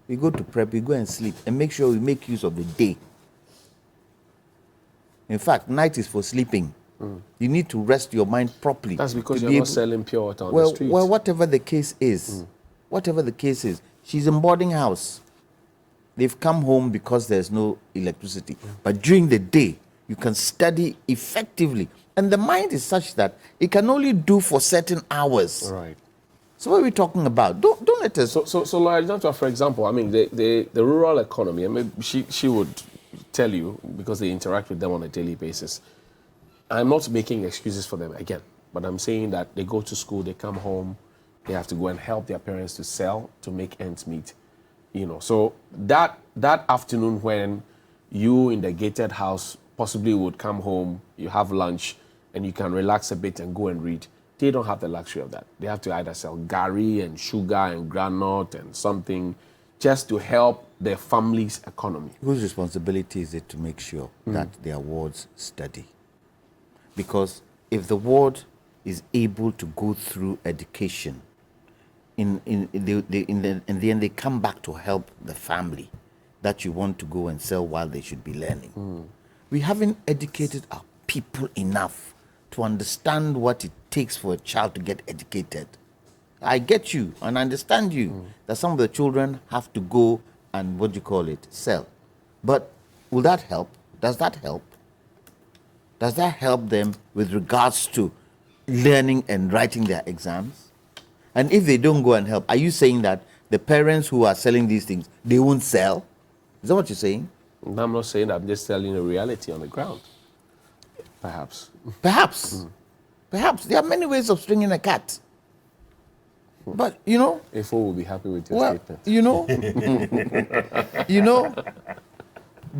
We go to prep, we go and sleep, and make sure we make use of the day. In fact, night is for sleeping. You need to rest your mind properly. That's because you're not selling pure water on the streets. Well, whatever the case is, she's in boarding house. They've come home because there's no electricity. But during the day, you can study effectively. And the mind is such that it can only do for certain hours. Right. So what are we talking about? Don't let us... So Lawyer, for example, I mean, the rural economy, I mean, she would tell you, because they interact with them on a daily basis. I'm not making excuses for them again, but I'm saying that they go to school, they come home, they have to go and help their parents to sell, to make ends meet. You know, so that afternoon when you in the gated house possibly would come home, you have lunch, and you can relax a bit and go and read. They don't have the luxury of that. They have to either sell gari and sugar and granite and something just to help their family's economy. Whose responsibility is it to make sure that their wards study? Because if the ward is able to go through education, in the end they come back to help the family that you want to go and sell while they should be learning. We haven't educated our people enough to understand what it takes for a child to get educated. I get you and I understand you that some of the children have to go and sell. But will that help? Does that help? Does that help them with regards to learning and writing their exams? And if they don't go and help, are you saying that the parents who are selling these things, they won't sell? Is that what you're saying? I'm not saying that. I'm just telling a reality on the ground. Perhaps. Perhaps. Perhaps. There are many ways of stringing a cat. But, you know... Ifo will be happy with your statement. You know,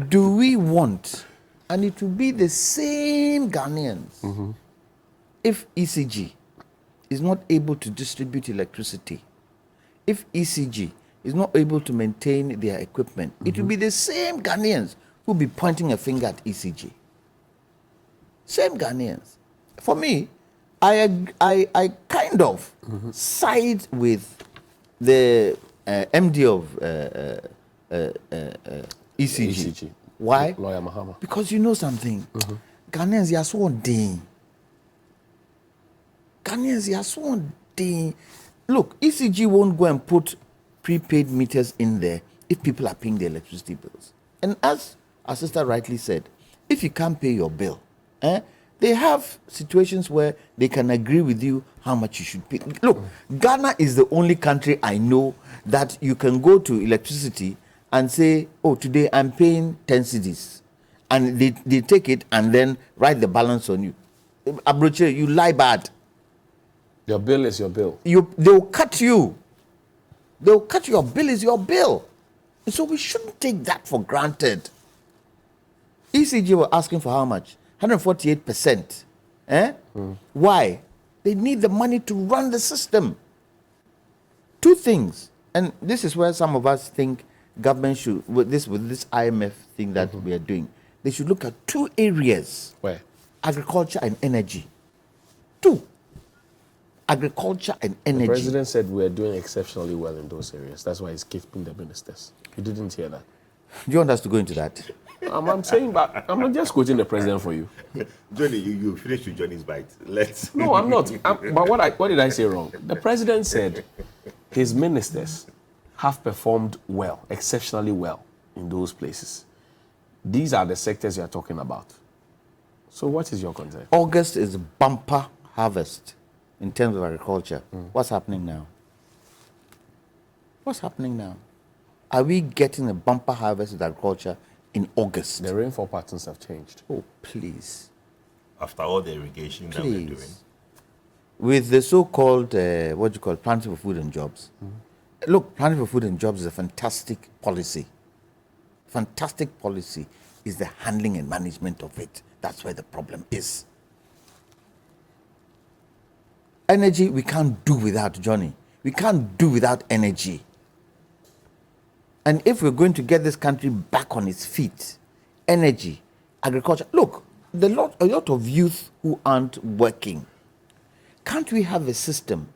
do we want... And it will be the same Ghanaians if ECG is not able to distribute electricity, if ECG is not able to maintain their equipment, it will be the same Ghanaians who will be pointing a finger at ECG. Same Ghanaians. For me, I kind of side with the MD of ECG. Why? Lawyer Mahama. Because you know something. Ghanaians, they are so ordained. Ghanaians, they are so ordained. Look, ECG won't go and put prepaid meters in there if people are paying their electricity bills. And as our sister rightly said, if you can't pay your bill, they have situations where they can agree with you how much you should pay. Look, Ghana is the only country I know that you can go to electricity and say, oh, today I'm paying 10 cedis. And they take it and then write the balance on you. Abroche, you lie bad. Your bill is your bill. They'll cut you. They'll cut your bill is your bill. And so we shouldn't take that for granted. ECG were asking for how much? 148%. Why? They need the money to run the system. Two things. And this is where some of us think government should, with this IMF thing that we are doing, they should look at two areas. Where? Agriculture and energy. Two. Agriculture and energy. The president said we are doing exceptionally well in those areas. That's why he's keeping the ministers. You didn't hear that. Do you want us to go into that? I'm saying, but I'm not just quoting the president for you. Johnny, you finished with Johnny's bite. Let's. No, I'm not. But what did I say wrong? The president said his ministers have performed well, exceptionally well in those places. These are the sectors you are talking about. So what is your concern? August is bumper harvest in terms of agriculture. What's happening now? What's happening now? Are we getting a bumper harvest with agriculture in August? The rainfall patterns have changed. Oh, please. After all the irrigation that we're doing. With the so-called, planting for food and jobs. Look, planting for food and jobs is a fantastic policy. Fantastic policy is the handling and management of it. That's where the problem is. Energy, we can't do without, Johnny. We can't do without energy. And if we're going to get this country back on its feet, energy, agriculture. Look, a lot of youth who aren't working. Can't we have a system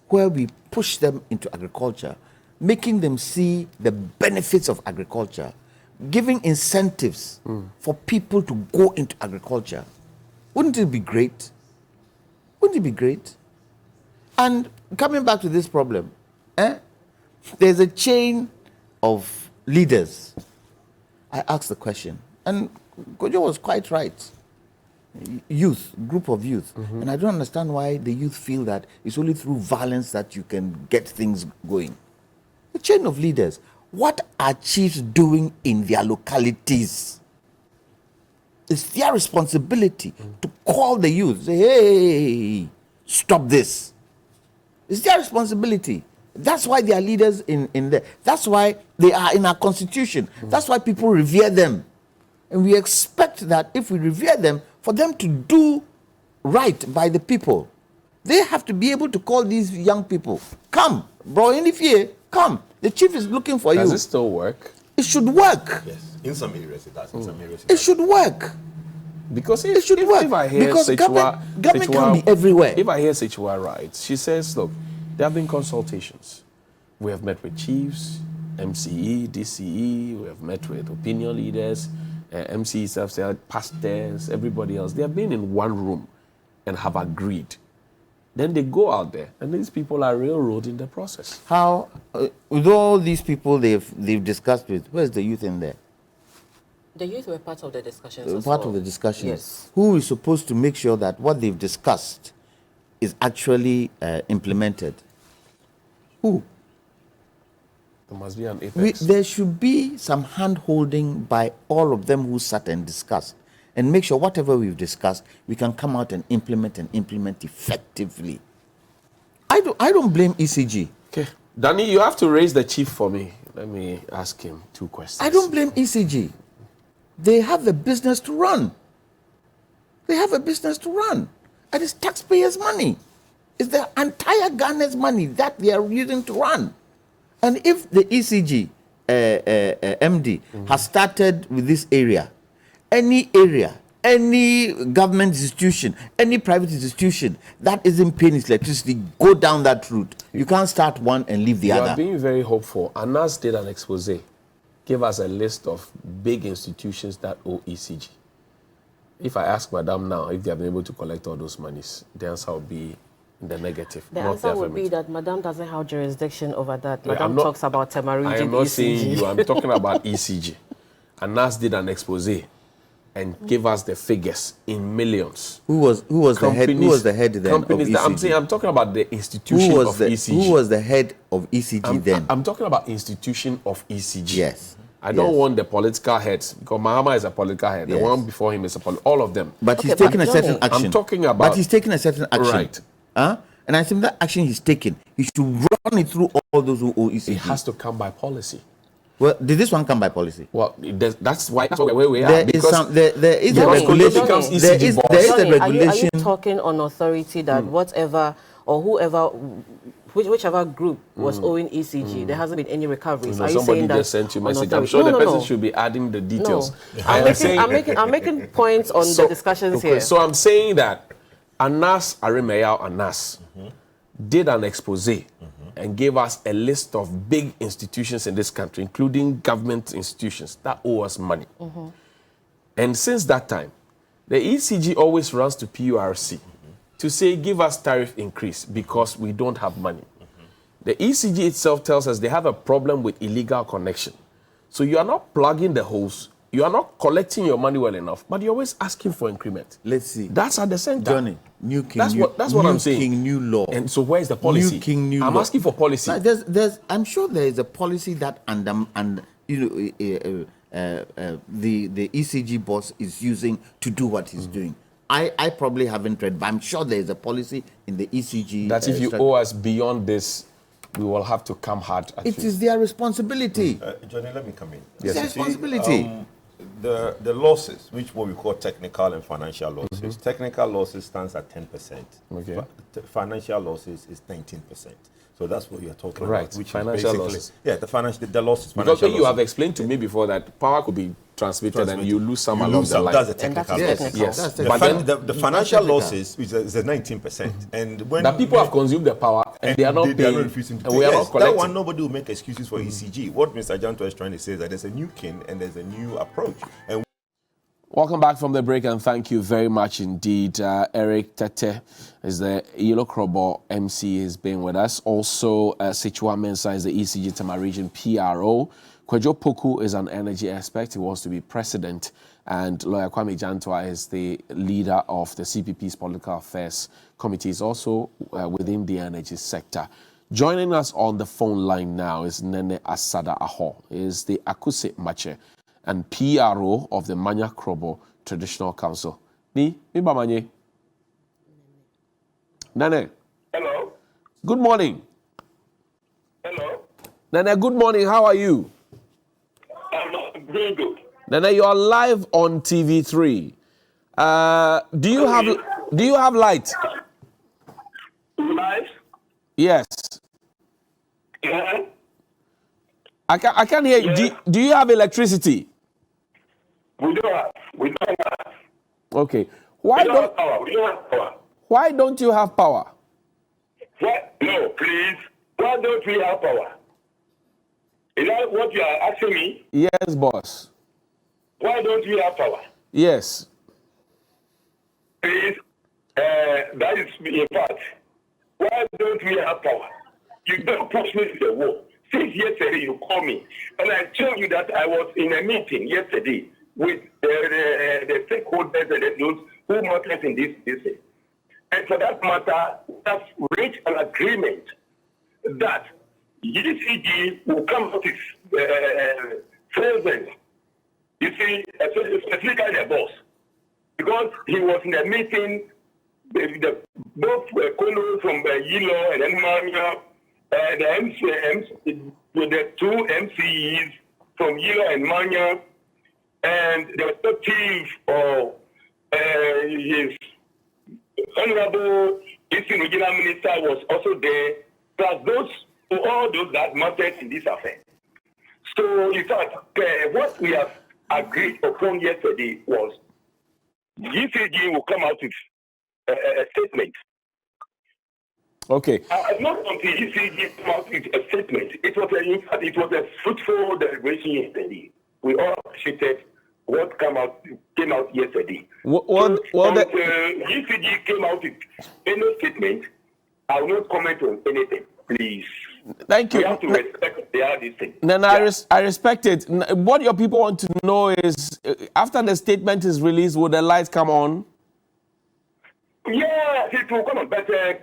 where we push them into agriculture, making them see the benefits of agriculture, giving incentives for people to go into agriculture? Wouldn't it be great? Wouldn't it be great? And coming back to this problem, there's a chain of leaders. I asked the question, and Kojo was quite right. Youth, group of youth. And I don't understand why the youth feel that it's only through violence that you can get things going. The chain of leaders. What are chiefs doing in their localities? It's their responsibility to call the youth, say, hey, stop this. It's their responsibility. That's why they are leaders in there. That's why they are in our constitution. That's why people revere them. And we expect that if we revere them, for them to do right by the people, they have to be able to call these young people. Come, bro, in the fear, come. The chief is looking for you. Does it still work? It should work. Yes, in some areas it does. In some areas it should work. Because it should work. If I hear because government can be everywhere. If I hear Sichua right, she says, look, there have been consultations. We have met with chiefs, MCE, DCE, we have met with opinion leaders, MCEs have said, pastors, everybody else. They have been in one room and have agreed. Then they go out there, and these people are railroading the process. How, with all these people they've discussed with, where's the youth in there? The youth were part of the discussions. Part of the discussions. Yes. Who is supposed to make sure that what they've discussed is actually implemented? Who? There must be an apex. There should be some hand-holding by all of them who sat and discussed, and make sure whatever we've discussed, we can come out and implement effectively. I don't blame ECG. Okay. Danny, you have to raise the chief for me. Let me ask him 2 questions. I don't blame ECG. They have a business to run. They have a business to run. And it's taxpayers' money. It's the entire Ghana's money that they are using to run. And if the ECG MD has started with this area, any government institution, any private institution that isn't paying its electricity, go down that route. You can't start one and leave the other. You are being very hopeful. Anas did an expose. Give us a list of big institutions that owe ECG. If I ask Madam now if they have been able to collect all those monies, the answer will be in the negative. The answer would be that Madam doesn't have jurisdiction over that. Wait, Madam talks about Temaru. I am not saying you. I'm talking about ECG. Anas did an expose and gave us the figures in millions. Who was the head? Who was the head then of ECG? I'm talking about the institution of ECG. Who was the head of ECG then? I'm talking about institution of ECG. Yes. I don't want the political heads, because Mahama is a political head. The one before him is a all of them. But he's taking a certain action. I'm talking about. But he's taking a certain action. Right. And I think that action he's taken, he should run it through all those who owe ECG. It has to come by policy. Well, did this one come by policy? Well, that's where we are. There is a regulation. There is a regulation. Are you talking on authority that whatever or whoever, whichever group was owing ECG, there hasn't been any recoveries? Are you somebody saying that just sent you a message. on I'm sure authority? the person should be adding the details. No. I'm making points on the discussions here. So I'm saying that Anas Arimeyao Anas did an expose and gave us a list of big institutions in this country, including government institutions that owe us money. And since that time, the ECG always runs to PURC to say, give us tariff increase because we don't have money. The ECG itself tells us they have a problem with illegal connection. So you are not plugging the holes, you are not collecting your money well enough, but you're always asking for increment. Let's see. That's at the center. Johnny, new king, that's what I'm saying. New king, new law. And so where's the policy? New king, new I'm law. asking for policy. I'm sure there is a policy that the ECG boss is using to do what he's doing. I probably haven't read, but I'm sure there is a policy in the ECG. That if you owe us beyond this, we will have to come hard at you. It is their responsibility. Johnny, let me come in. It's their responsibility. The losses, which what we call technical and financial losses. Technical losses stands at 10%. Okay. Financial losses is 19%. So that's what you're talking Right. about. Which Financial is losses. Yeah, the losses. Because Financial you have losses. explained to me before that power could be transmitted and you lose some along the line. That's the technical Yes, losses. Yes. That's The, technical. fin- the financial losses is 19%. And when That people have consumed the power and they are not they are paying, not refusing to and pay. we are Yes, not collecting. that one, nobody will make excuses for ECG. What Mr. Janto is trying to say is that there's a new king and there's a new approach. And Welcome back from the break, and thank you very much indeed. Eric Tete is the Yilo Krobo MC, has been with us. Also, Sichua Mensah is the ECG Tema Region PRO. Kwadwo Poku is an energy expert. He wants to be president. And Lawyer Kwame Jantua is the leader of the CPP's Political Affairs Committee. He's also within the energy sector. Joining us on the phone line now is Nene Asada Aho. He is the Akuse Mache and PRO of the Manya Krobo Traditional Council. Ni Manye. Nene. Hello. Good morning. Hello. Nene, good morning. How are you? I'm very good. Nene, you are live on TV3. Do you have light? Live? Yes. Yeah. I can't hear you. Yeah. Do you have electricity? We don't have. Okay. We don't have power. Why don't you have power? What? No, please. Why don't we have power? Is that what you are asking me? Yes, boss. Why don't we have power? Yes. Please. That is in part. Why don't we have power? You don't push me to the wall. Since yesterday you called me, and I told you that I was in a meeting yesterday with the stakeholders and those who matters in this thing. And for that matter, we have reached an agreement that ECG will come out its presence. You see, specifically the boss, because he was in a meeting. Both Krobo from Yilo and then Manya, the MCMs, with the two MCEs from Yilo and Manya, and the respective of his Honorable Eastern Regional Minister was also there, plus all those that mattered in this affair. So, in fact, what we have agreed upon yesterday was ECG will come out with a statement. Okay. Not until ECG came out with a statement. It was a fruitful deliberation yesterday. We all appreciated what came out yesterday. ECG came out with any statement, I will not comment on anything, please. Thank you. We have to respect this thing. Then I respect it. What your people want to know is, after the statement is released, will the lights come on? Yes, it will come on. But as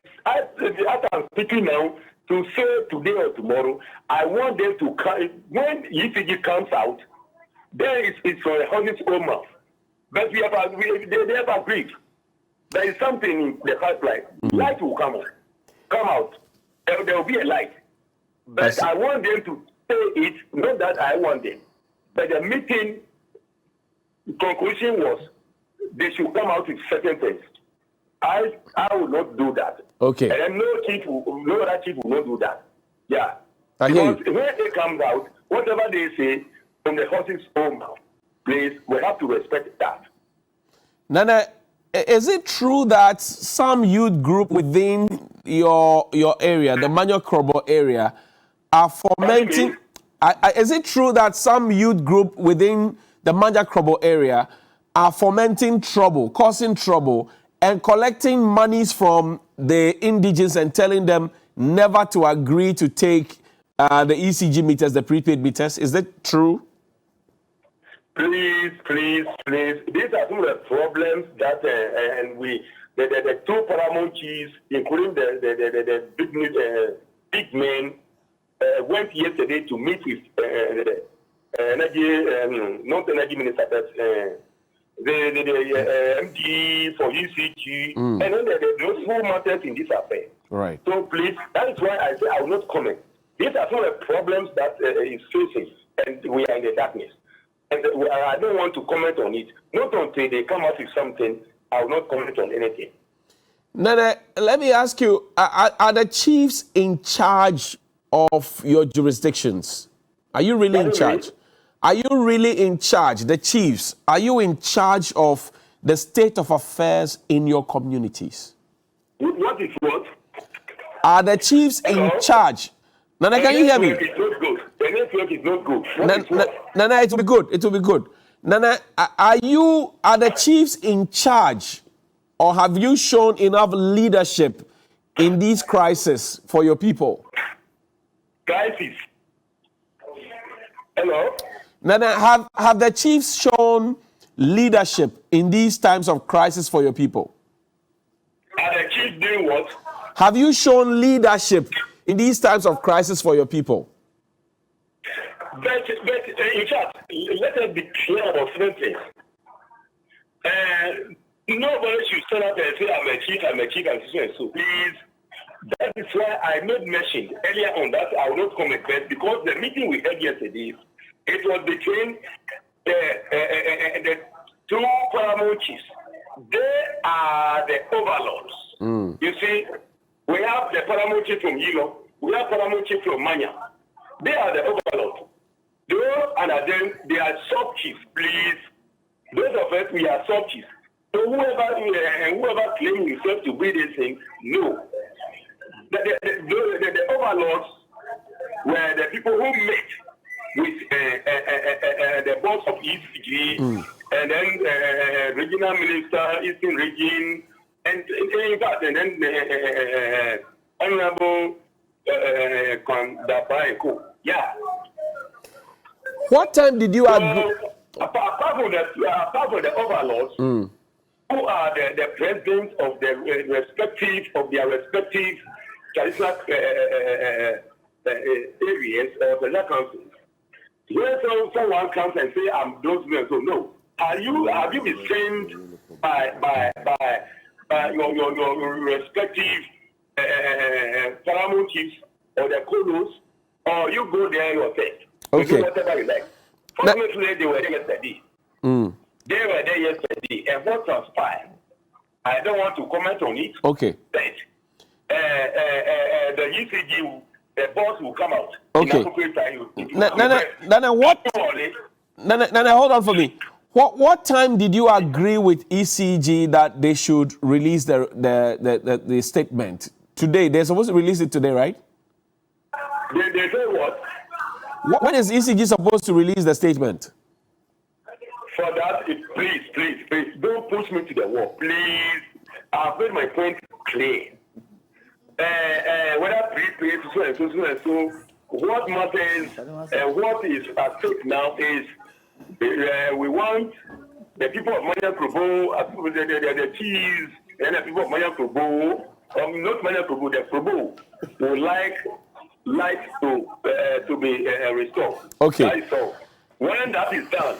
I'm speaking now, to say today or tomorrow, I want them to come. When ECG comes out, then it's for a hundred's own mouth. But they have agreed. There is something in the pipeline. Light will come out. There will be a light. But I want them to say it, not that I want them, but the meeting conclusion was they should come out with certain things. I will not do that. Okay. And no other chief will not do that. Yeah. I hear Because when they come out, whatever they say from the horse's own mouth, please, we have to respect that. Nana, is it true that some youth group within your area, the Manya Krobo area, are fomenting? Is it true that some youth group within the Manya Krobo area are fomenting trouble, causing trouble, and collecting monies from the indigents and telling them never to agree to take the ECG meters, the prepaid meters? Is that true? Please. These are some of the problems that and the two paramount chiefs, including the big men, went yesterday to meet with not energy minister, but the MD for ECG, and then those who matters in this affair. Right. So please, that is why I say I will not comment. These are some of the problems that is facing, and we are in the darkness. And I don't want to comment on it. Not until they come up with something, I will not comment on anything. Nana, let me ask you, are the chiefs in charge of your jurisdictions? Are you really in charge? Are you really in charge, the chiefs? Are you in charge of the state of affairs in your communities? What is what? Are the chiefs in charge? Nana, can you hear me? It's not good. The network is not good. Nana, it will be good. It will be good. Nana, are the chiefs in charge, or have you shown enough leadership in these crises for your people? Crisis. Hello? Nana, have the chiefs shown leadership in these times of crisis for your people? Are the chiefs doing what? Have you shown leadership in these times of crisis for your people? But in fact, let us be clear about something. Nobody should stand up and say, I'm a chief, and so. Please, that is why I made mention earlier on that I will not comment, because the meeting we had yesterday, it was between the two paramount chiefs. They are the overlords. You see, we have the paramount chief from Yilo, we have paramount chief from Manya. They are the overlords. Those and them, they are sub chiefs, please. Those of us, we are sub chiefs. So whoever claims himself to be this thing, no. The overlords were the people who met with the boss of ECG, and then regional minister, Eastern region, and in fact, and then Honorable Kandapa and Co. Yeah. What time did you agree? Apart from the overlords, who are the presidents of their respective traditional areas or the councils. When someone comes and say, "I'm those men," so no. Have you been trained by your respective paramount chiefs or the colos, or you go there yourself? Okay. Do whatever you like. Fortunately, they were there yesterday. They were there yesterday, and what transpired, I don't want to comment on it. Okay. But the ECG, the boss will come out. Okay. Nana, hold on for me. What time did you agree with ECG that they should release the statement? Today, they're supposed to release it today, right? They say what? When is ECG supposed to release the statement? For that, please, don't push me to the wall. Please, I've made my point clear. Whether prepaid, so, what matters and what is at stake now is we want the people of Manya Krobo, the chiefs, and the people of Manya Krobo, not Manya Krobo, the Krobo, would like to be restored. Okay. That is all. When that is done,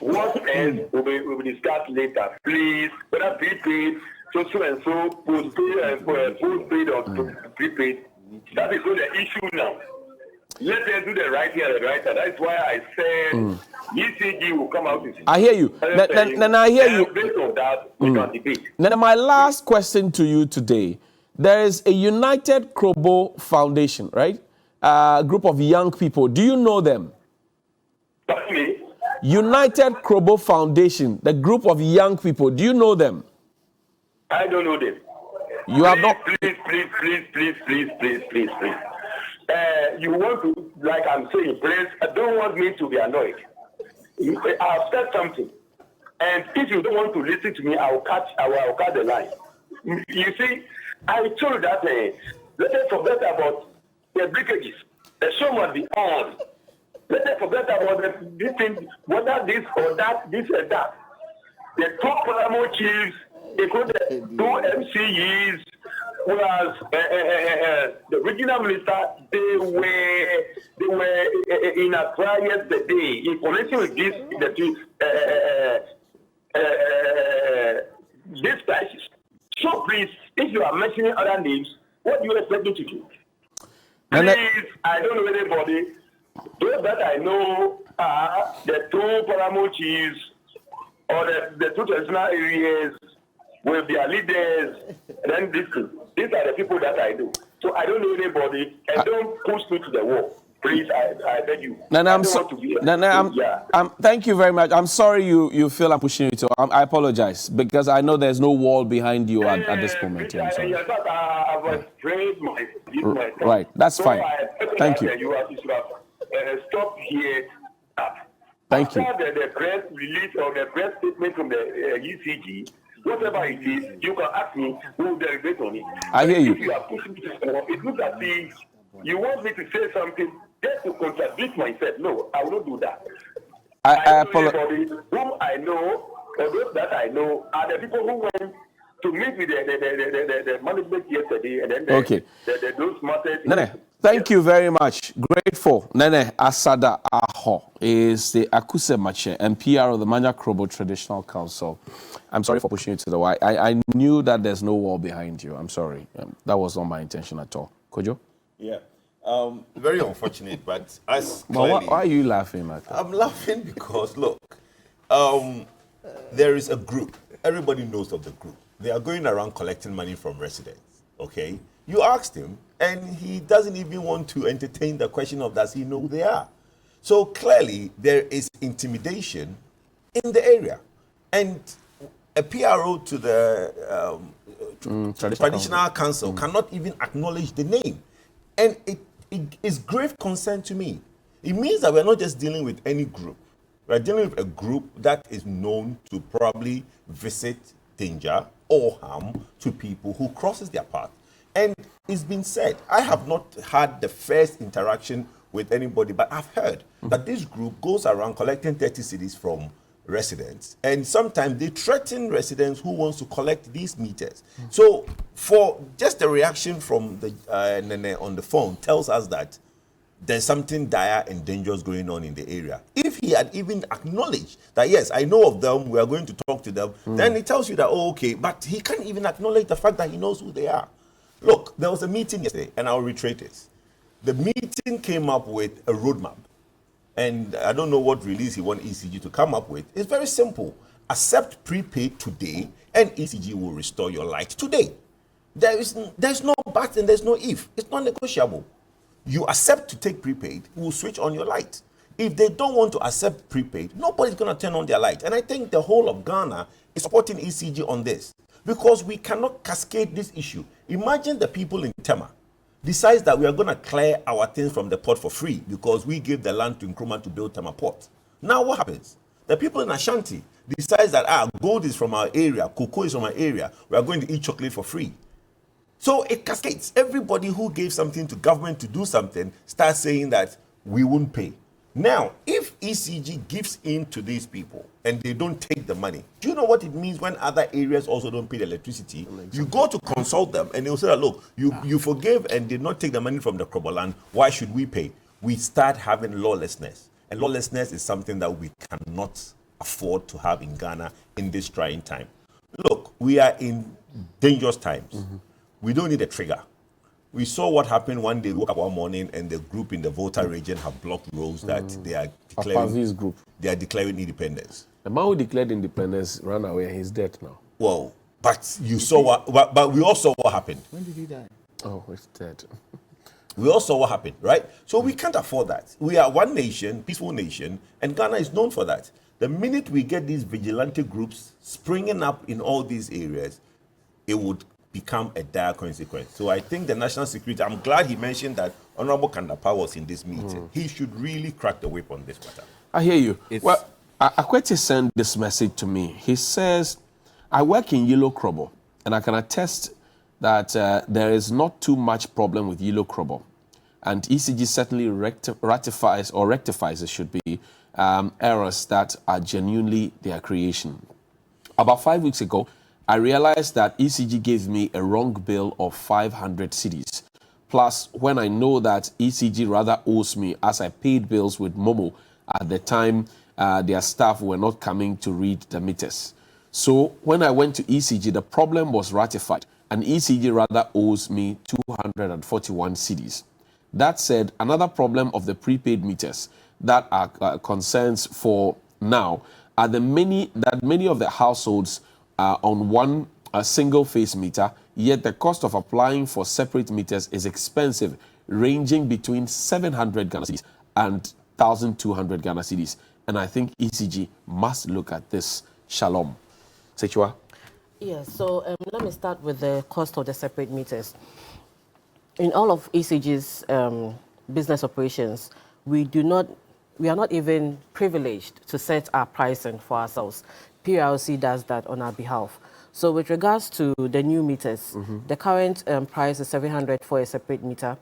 what else will be discussed later. Please, whether prepaid, so and so, postpaid or prepaid, that is not the issue now. Let them do the right here and the right side. That's why I said ECG will come out with it. I hear you. Then I hear you. Based on that, we can debate. Now, my last question to you today. There is a United Krobo Foundation, right? A group of young people. Do you know them? Pardon me? United Krobo Foundation, the group of young people. Do you know them? I don't know them. You have not. Please. You want to, like I'm saying, please, I don't want me to be annoyed. I've said something. And if you don't want to listen to me, I will cut the line. You see, I told that let us forget about the breakages. The show must be on. Let us forget about this thing, whether this or that, this and that. The two paramount chiefs, including the two MCEs, whereas the regional minister, they were in a trial yesterday in connection with this crisis. So please, if you are mentioning other names, what do you expect me to do? Please, I don't know anybody. Those that I know are the two paramount chiefs or the two traditional areas with their leaders. And then these are the people that I know. So I don't know anybody, and don't push me to the wall. Please, I beg you. Thank you very much. I'm sorry you feel I'm pushing you to. I apologize because I know there's no wall behind you at this moment. I'm sorry. I was afraid my right, that's fine. Thank you. You should have stopped here. Thank you. After the press release or the press statement from the ECG, whatever it is, you can ask me who will deliberate on it. I hear you. If you are pushing me to the wall, it looks as if you want me to say something just to contradict myself. No, I will not do that. I apologize. Whom I know, or those that I know, are the people who went to meet with the management yesterday, and then those matters. Nene, thank you very much. Grateful. Nene Asada Aho is the Akuse Mache and PR of the Manya Krobo Traditional Council. I'm sorry for pushing you to the wall. I knew that there's no wall behind you. I'm sorry. That was not my intention at all. Kojo? Yeah. Very unfortunate, but as clearly, why are you laughing, Mark? I'm laughing because, look, there is a group. Everybody knows of the group. They are going around collecting money from residents, okay? You asked him, and he doesn't even want to entertain the question of does he know who they are. So clearly, there is intimidation in the area. And a PRO to the traditional council cannot even acknowledge the name. And it is grave concern to me. It means that we're not just dealing with any group. We're dealing with a group that is known to probably visit danger or harm to people who crosses their path. And it's been said, I have not had the first interaction with anybody, but I've heard that this group goes around collecting 30 cedis from residents, and sometimes they threaten residents who wants to collect these meters. So for just the reaction from the Nene on the phone tells us that there's something dire and dangerous going on in the area. If he had even acknowledged that, yes, I know of them, we are going to talk to them, then it tells you that, oh, okay, but he can't even acknowledge the fact that he knows who they are. Look, there was a meeting yesterday, and I'll reiterate this. The meeting came up with a roadmap. And I don't know what release he wants ECG to come up with. It's very simple. Accept prepaid today, and ECG will restore your light today. There's no but and there's no if. It's not negotiable. You accept to take prepaid, we'll switch on your light. If they don't want to accept prepaid, nobody's going to turn on their light. And I think the whole of Ghana is supporting ECG on this, because we cannot cascade this issue. Imagine the people in Tema decides that we are going to clear our things from the port for free because we gave the land to Nkrumah to build Tema Port. Now what happens? The people in Ashanti decides that gold is from our area, cocoa is from our area, we are going to eat chocolate for free. So it cascades. Everybody who gave something to government to do something starts saying that we won't pay. Now, if ECG gives in to these people and they don't take the money, do you know what it means when other areas also don't pay the electricity? You go to consult them and they'll say, that, look, you forgave and did not take the money from the Krobo land. Why should we pay? We start having lawlessness. And lawlessness is something that we cannot afford to have in Ghana in this trying time. Look, we are in dangerous times. We don't need a trigger. We saw what happened one day. We woke up one morning and the group in the Volta region have blocked roads that they are declaring. Group. They are declaring independence. The man who declared independence ran away and he's dead now. Well, but you saw what. But we all saw what happened. When did he die? Oh, he's dead. We all saw what happened, right? So we can't afford that. We are one nation, peaceful nation, and Ghana is known for that. The minute we get these vigilante groups springing up in all these areas, it would become a dire consequence. So I think the national security, I'm glad he mentioned that Honorable Kandapa was in this meeting. He should really crack the whip on this matter. I hear you. Well, Akwete sent this message to me. He says, I work in Yilo Krobo, and I can attest that there is not too much problem with Yilo Krobo. And ECG certainly rectifies, it should be, errors that are genuinely their creation. About 5 weeks ago, I realized that ECG gave me a wrong bill of 500 cedis. Plus, when I know that ECG rather owes me, as I paid bills with Momo at the time, their staff were not coming to read the meters. So when I went to ECG, the problem was ratified, and ECG rather owes me 241 cedis. That said, another problem of the prepaid meters that are concerns for now are many of the households on one single phase meter, yet the cost of applying for separate meters is expensive, ranging between 700 Ghana cedis and 1,200 Ghana cedis. And I think ECG must look at this. Shalom. Sechua? Yes, so let me start with the cost of the separate meters. In all of ECG's business operations, we are not even privileged to set our pricing for ourselves. PRLC does that on our behalf. So with regards to the new meters, the current price is 700 for a separate meter.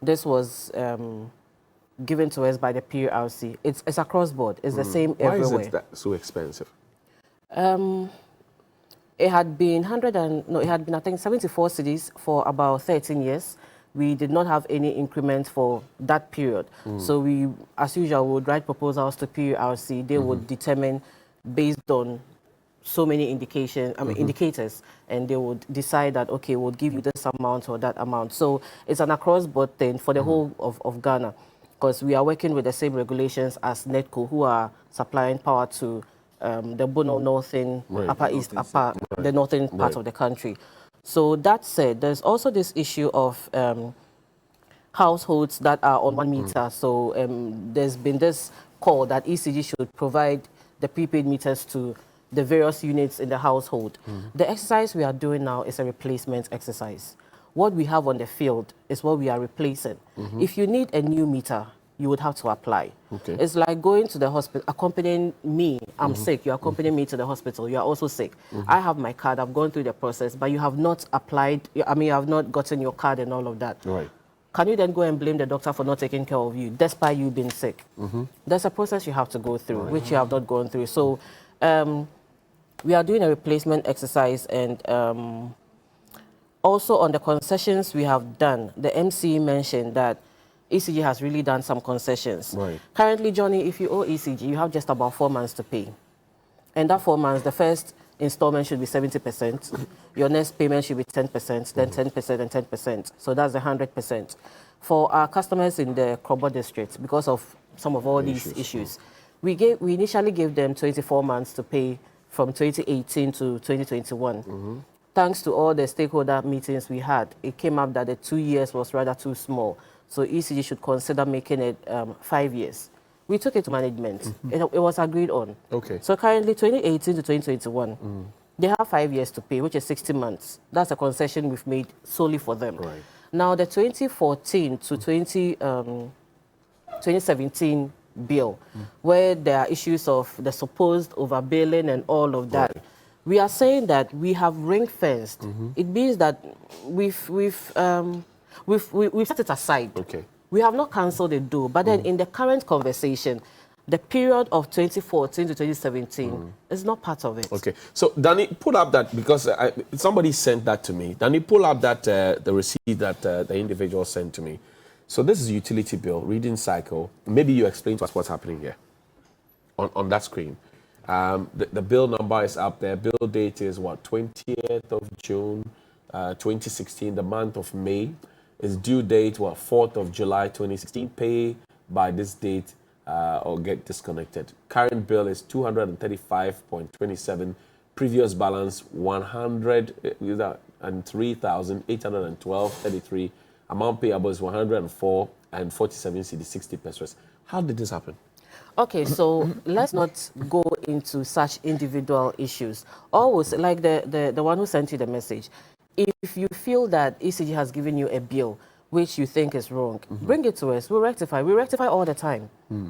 This was given to us by the PRLC. It's across board. It's the same everywhere. Why is it that so expensive? It had been I think 74 cedis for about 13 years. We did not have any increment for that period. So we, as usual, would write proposals to PRLC. They would determine based on so many indicators, and they would decide that, okay, we'll give you this amount or that amount. So it's an across-board thing for the whole of Ghana, because we are working with the same regulations as NETCO, who are supplying power to the Bono northern, upper east, the northern part of the country. So that said, there's also this issue of households that are on 1 meter. So there's been this call that ECG should provide the prepaid meters to the various units in the household. The exercise we are doing now is a replacement exercise. What we have on the field is what we are replacing. If you need a new meter, you would have to apply. It's like going to the hospital, accompanying me. I'm sick. You're accompanying me to the hospital. You're also sick. I have my card. I've gone through the process, but you have not applied. You have not gotten your card and all of that. Right. Can you then go and blame the doctor for not taking care of you, despite you being sick? There's a process you have to go through, which you have not gone through. So we are doing a replacement exercise, and also on the concessions we have done, the MC mentioned that ECG has really done some concessions. Currently, Johnny, if you owe ECG, you have just about 4 months to pay. And that 4 months, the first installment should be 70%. Your next payment should be 10%, then 10% and 10%. So that's 100%. For our customers in the Krobo district, because of some of all these issues, we initially gave them 24 months to pay from 2018 to 2021. Thanks to all the stakeholder meetings we had, it came up that the 2 years was rather too small. So ECG should consider making it 5 years. We took it to management. It was agreed on. So currently, 2018 to 2021, they have 5 years to pay, which is 60 months. That's a concession we've made solely for them. Now, the 2014 to 2017 bill, where there are issues of the supposed overbilling and all of that, we are saying that we have ring-fenced. It means that we've set it aside. We have not cancelled the deal, but then in the current conversation, the period of 2014 to 2017 is not part of it. So Danny, pull up that, because somebody sent that to me. Danny, pull up that the receipt that the individual sent to me. So this is utility bill, reading cycle. Maybe you explain to us what's happening here on that screen. The bill number is up there. Bill date is what, 20th of June, 2016, the month of May. Its due date was 4th of July 2016. Pay by this date or get disconnected. Current bill is 235.27. Previous balance 103,812.33. Amount payable is 104 and 47 cedi 60 pesos. How did this happen? Okay, so let's not go into such individual issues. Always, like the one who sent you the message, if you feel that ECG has given you a bill which you think is wrong, bring it to us. We'll rectify. We rectify all the time.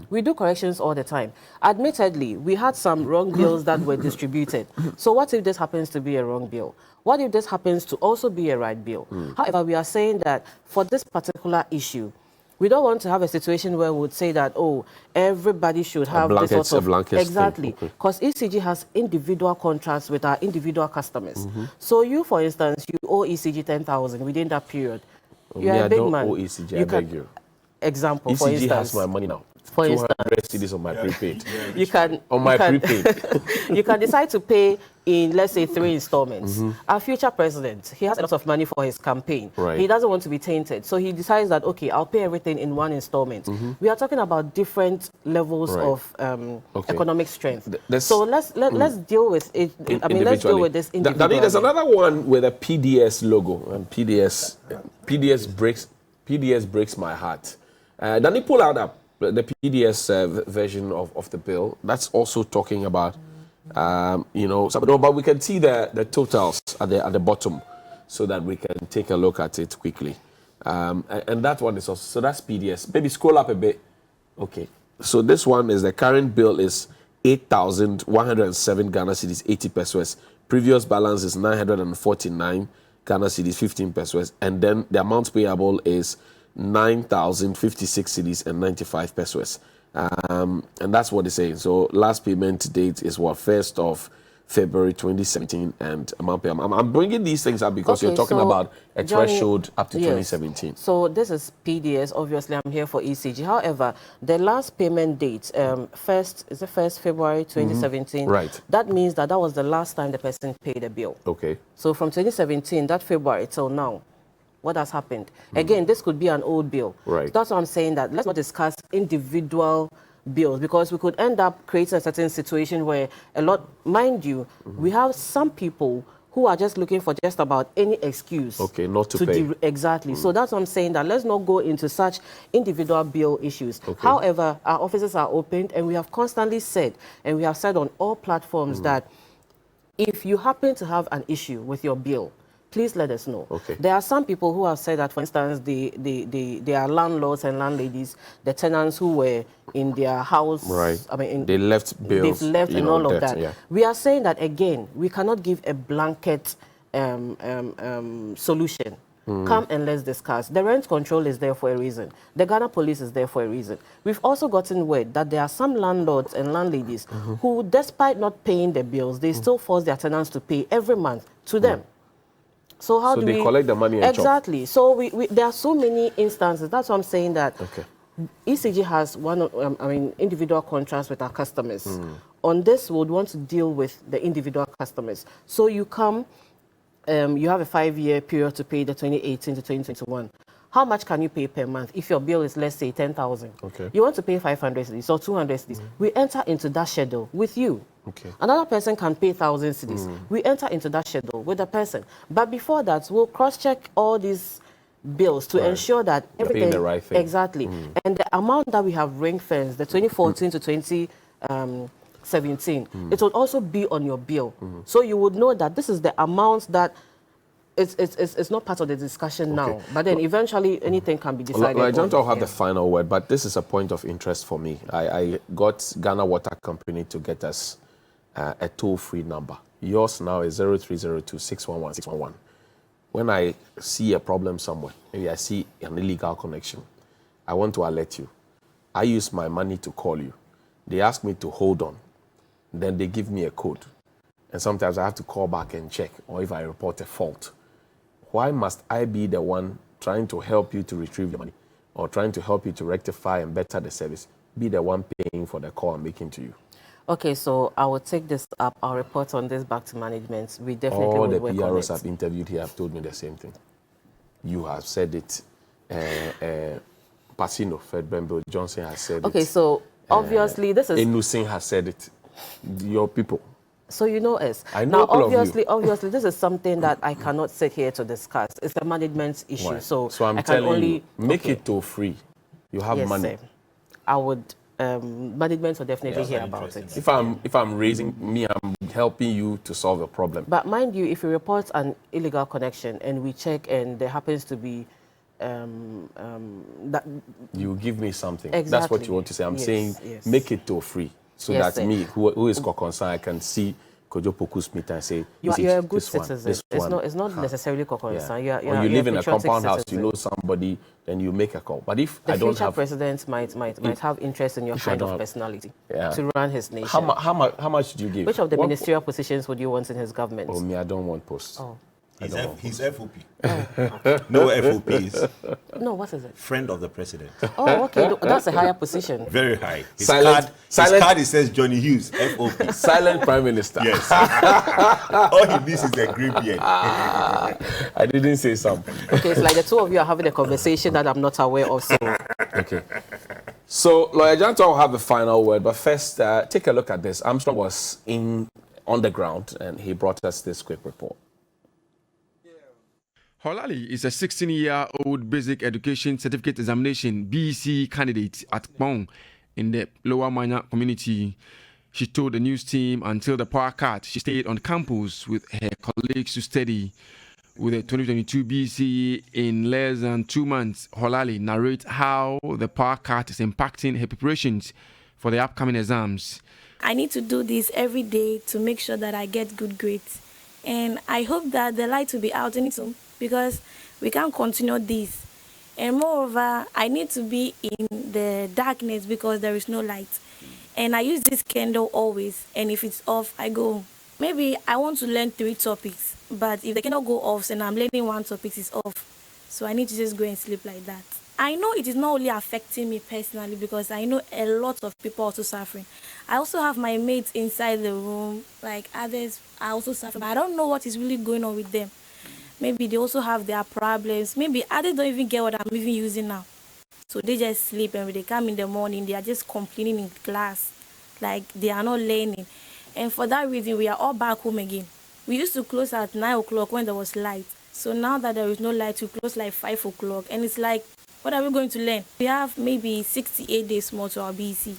We do corrections all the time. Admittedly, we had some wrong bills that were distributed. So what if this happens to be a wrong bill? What if this happens to also be a right bill? However, we are saying that for this particular issue, we don't want to have a situation where we would say that, oh, everybody should have this sort of... Exactly. Because ECG has individual contracts with our individual customers. So you, for instance, you owe ECG 10,000 within that period. You're a big man. Owe ECG, I beg you. Example, ECG for instance. has my money now. For 200 instance, cedis on my prepaid. You can... On my prepaid. You can decide to pay in, let's say, 3 installments. Our future president, he has a lot of money for his campaign. Right. He doesn't want to be tainted. So he decides that, okay, I'll pay everything in 1 installment. We are talking about different levels of economic strength. So let's deal with it. I mean, let's deal with this individually. There's another one with a PDS logo. And PDS breaks my heart. Then they pull out the PDS version of the bill. That's also talking about, but we can see the totals at the bottom so that we can take a look at it quickly. And that one is also, so that's PDS. Maybe scroll up a bit. Okay. So this one is the current bill is 8,107 Ghana cedis, 80 pesos. Previous balance is 949 Ghana cedis, 15 pesos. And then the amount payable is 9,056 cedis and 95 pesos. And that's what it's saying. So last payment date is what, 1st of February 2017, and I'm bringing these things up because you're talking about a threshold up to 2017. So this is PDS. Obviously, I'm here for ECG. However, the last payment date, first February 2017. Right. That means that was the last time the person paid a bill. Okay. So from 2017, that February till now, what has happened? Again, this could be an old bill. Right. That's why I'm saying that let's not discuss individual bills, because we could end up creating a certain situation where mind you, we have some people who are just looking for just about any excuse. Okay, not to pay. Exactly. So that's what I'm saying, that let's not go into such individual bill issues. Okay. However, our offices are opened, and we have constantly said, and we have said on all platforms that if you happen to have an issue with your bill, please let us know. Okay. There are some people who have said that, for instance, they are landlords and landladies, the tenants who were in their house. Right. I mean, they left bills. They've left and all of that. Yeah. We are saying that, again, we cannot give a blanket solution. Come and let's discuss. The rent control is there for a reason. The Ghana police is there for a reason. We've also gotten word that there are some landlords and landladies who, despite not paying the bills, they still force their tenants to pay every month to them. So how do we collect the money and exactly chop. So there are so many instances. That's why I'm saying that ECG has individual contracts with our customers. On this, we would want to deal with the individual customers. So you come, you have a 5-year period to pay the 2018 to 2021. How much can you pay per month if your bill is, let's say, 10,000? Okay. You want to pay 500 cedis or 200 cedis. We enter into that schedule with you. Okay. Another person can pay 1,000 cedis. We enter into that schedule with the person. But before that, we'll cross-check all these bills to ensure that everything... the right thing. Exactly. And the amount that we have ring-fenced, the 2014 to 2017, it will also be on your bill. So you would know that this is the amount that... It's not part of the discussion now, but then eventually anything can be decided. I don't have the final word, but this is a point of interest for me. I got Ghana Water Company to get us a toll-free number. Yours now is 0302-611-611. When I see a problem somewhere, maybe I see an illegal connection, I want to alert you. I use my money to call you. They ask me to hold on. Then they give me a code. And sometimes I have to call back and check, or if I report a fault. Why must I be the one trying to help you to retrieve your money, or trying to help you to rectify and better the service? Be the one paying for the call I'm making to you. Okay, so I will take this up. I'll report on this back to management. We definitely will work on it. All the PROs I've interviewed here have told me the same thing. You have said it. Pasino, Fred Bembo Johnson has said it. Okay, so obviously this is... Enusin has said it. Your people. So you know us. I know now, all obviously, of you. obviously, this is something that I cannot sit here to discuss. It's a management issue. Right. So I'm I can telling only you, make it to free. You have yes, money. Sir. I would. Management will definitely hear about it. If I'm raising me, I'm helping you to solve a problem. But mind you, if you report an illegal connection and we check and there happens to be that you give me something. Exactly. That's what you want to say. I'm saying make it to free so yes, that sir. me, who is concerned, I can see Kojo Poku's meet and say, you're a good citizen. It's not necessarily concern. Yeah. When you live in a compound house, you know somebody, then you make a call. But if the I don't future have president might have interest in your kind of personality to run his nation. How much do you give? Which of the ministerial positions would you want in his government? Oh, me, I don't want posts. Oh. He's FOP. No FOPs. No, what is it? Friend of the president. Oh, okay. That's a higher position. Very high. His silent. card it says Johnny Hughes, FOP. Silent Prime Minister. Yes. All he needs is a green beard. I didn't say something. Okay, it's like the two of you are having a conversation that I'm not aware of. So. Okay. So, Lawyer Janto will have the final word, but first, take a look at this. Armstrong was on the ground, and he brought us this quick report. Holali is a 16-year-old basic education certificate examination BEC candidate at Kpong in the Lower Manya community. She told the news team until the power cut, she stayed on campus with her colleagues to study. With a 2022 BEC in less than 2 months, Holali narrates how the power cut is impacting her preparations for the upcoming exams. I need to do this every day to make sure that I get good grades. And I hope that the light will be out in it soon, because we can't continue this. And moreover, I need to be in the darkness because there is no light. And I use this candle always, and if it's off, I go home. Maybe I want to learn 3 topics, but if the candle go off and I'm learning 1 topic, it's off. So I need to just go and sleep like that. I know it is not only affecting me personally, because I know a lot of people also suffering. I also have my mates inside the room, like others are also suffering. But I don't know what is really going on with them. Maybe they also have their problems. Maybe others don't even get what I'm even using now. So they just sleep, and when they come in the morning, they are just complaining in class, like they are not learning. And for that reason, we are all back home again. We used to close at 9 o'clock when there was light. So now that there is no light, we close like 5 o'clock. And it's like, what are we going to learn? We have maybe 68 days more to our BEC.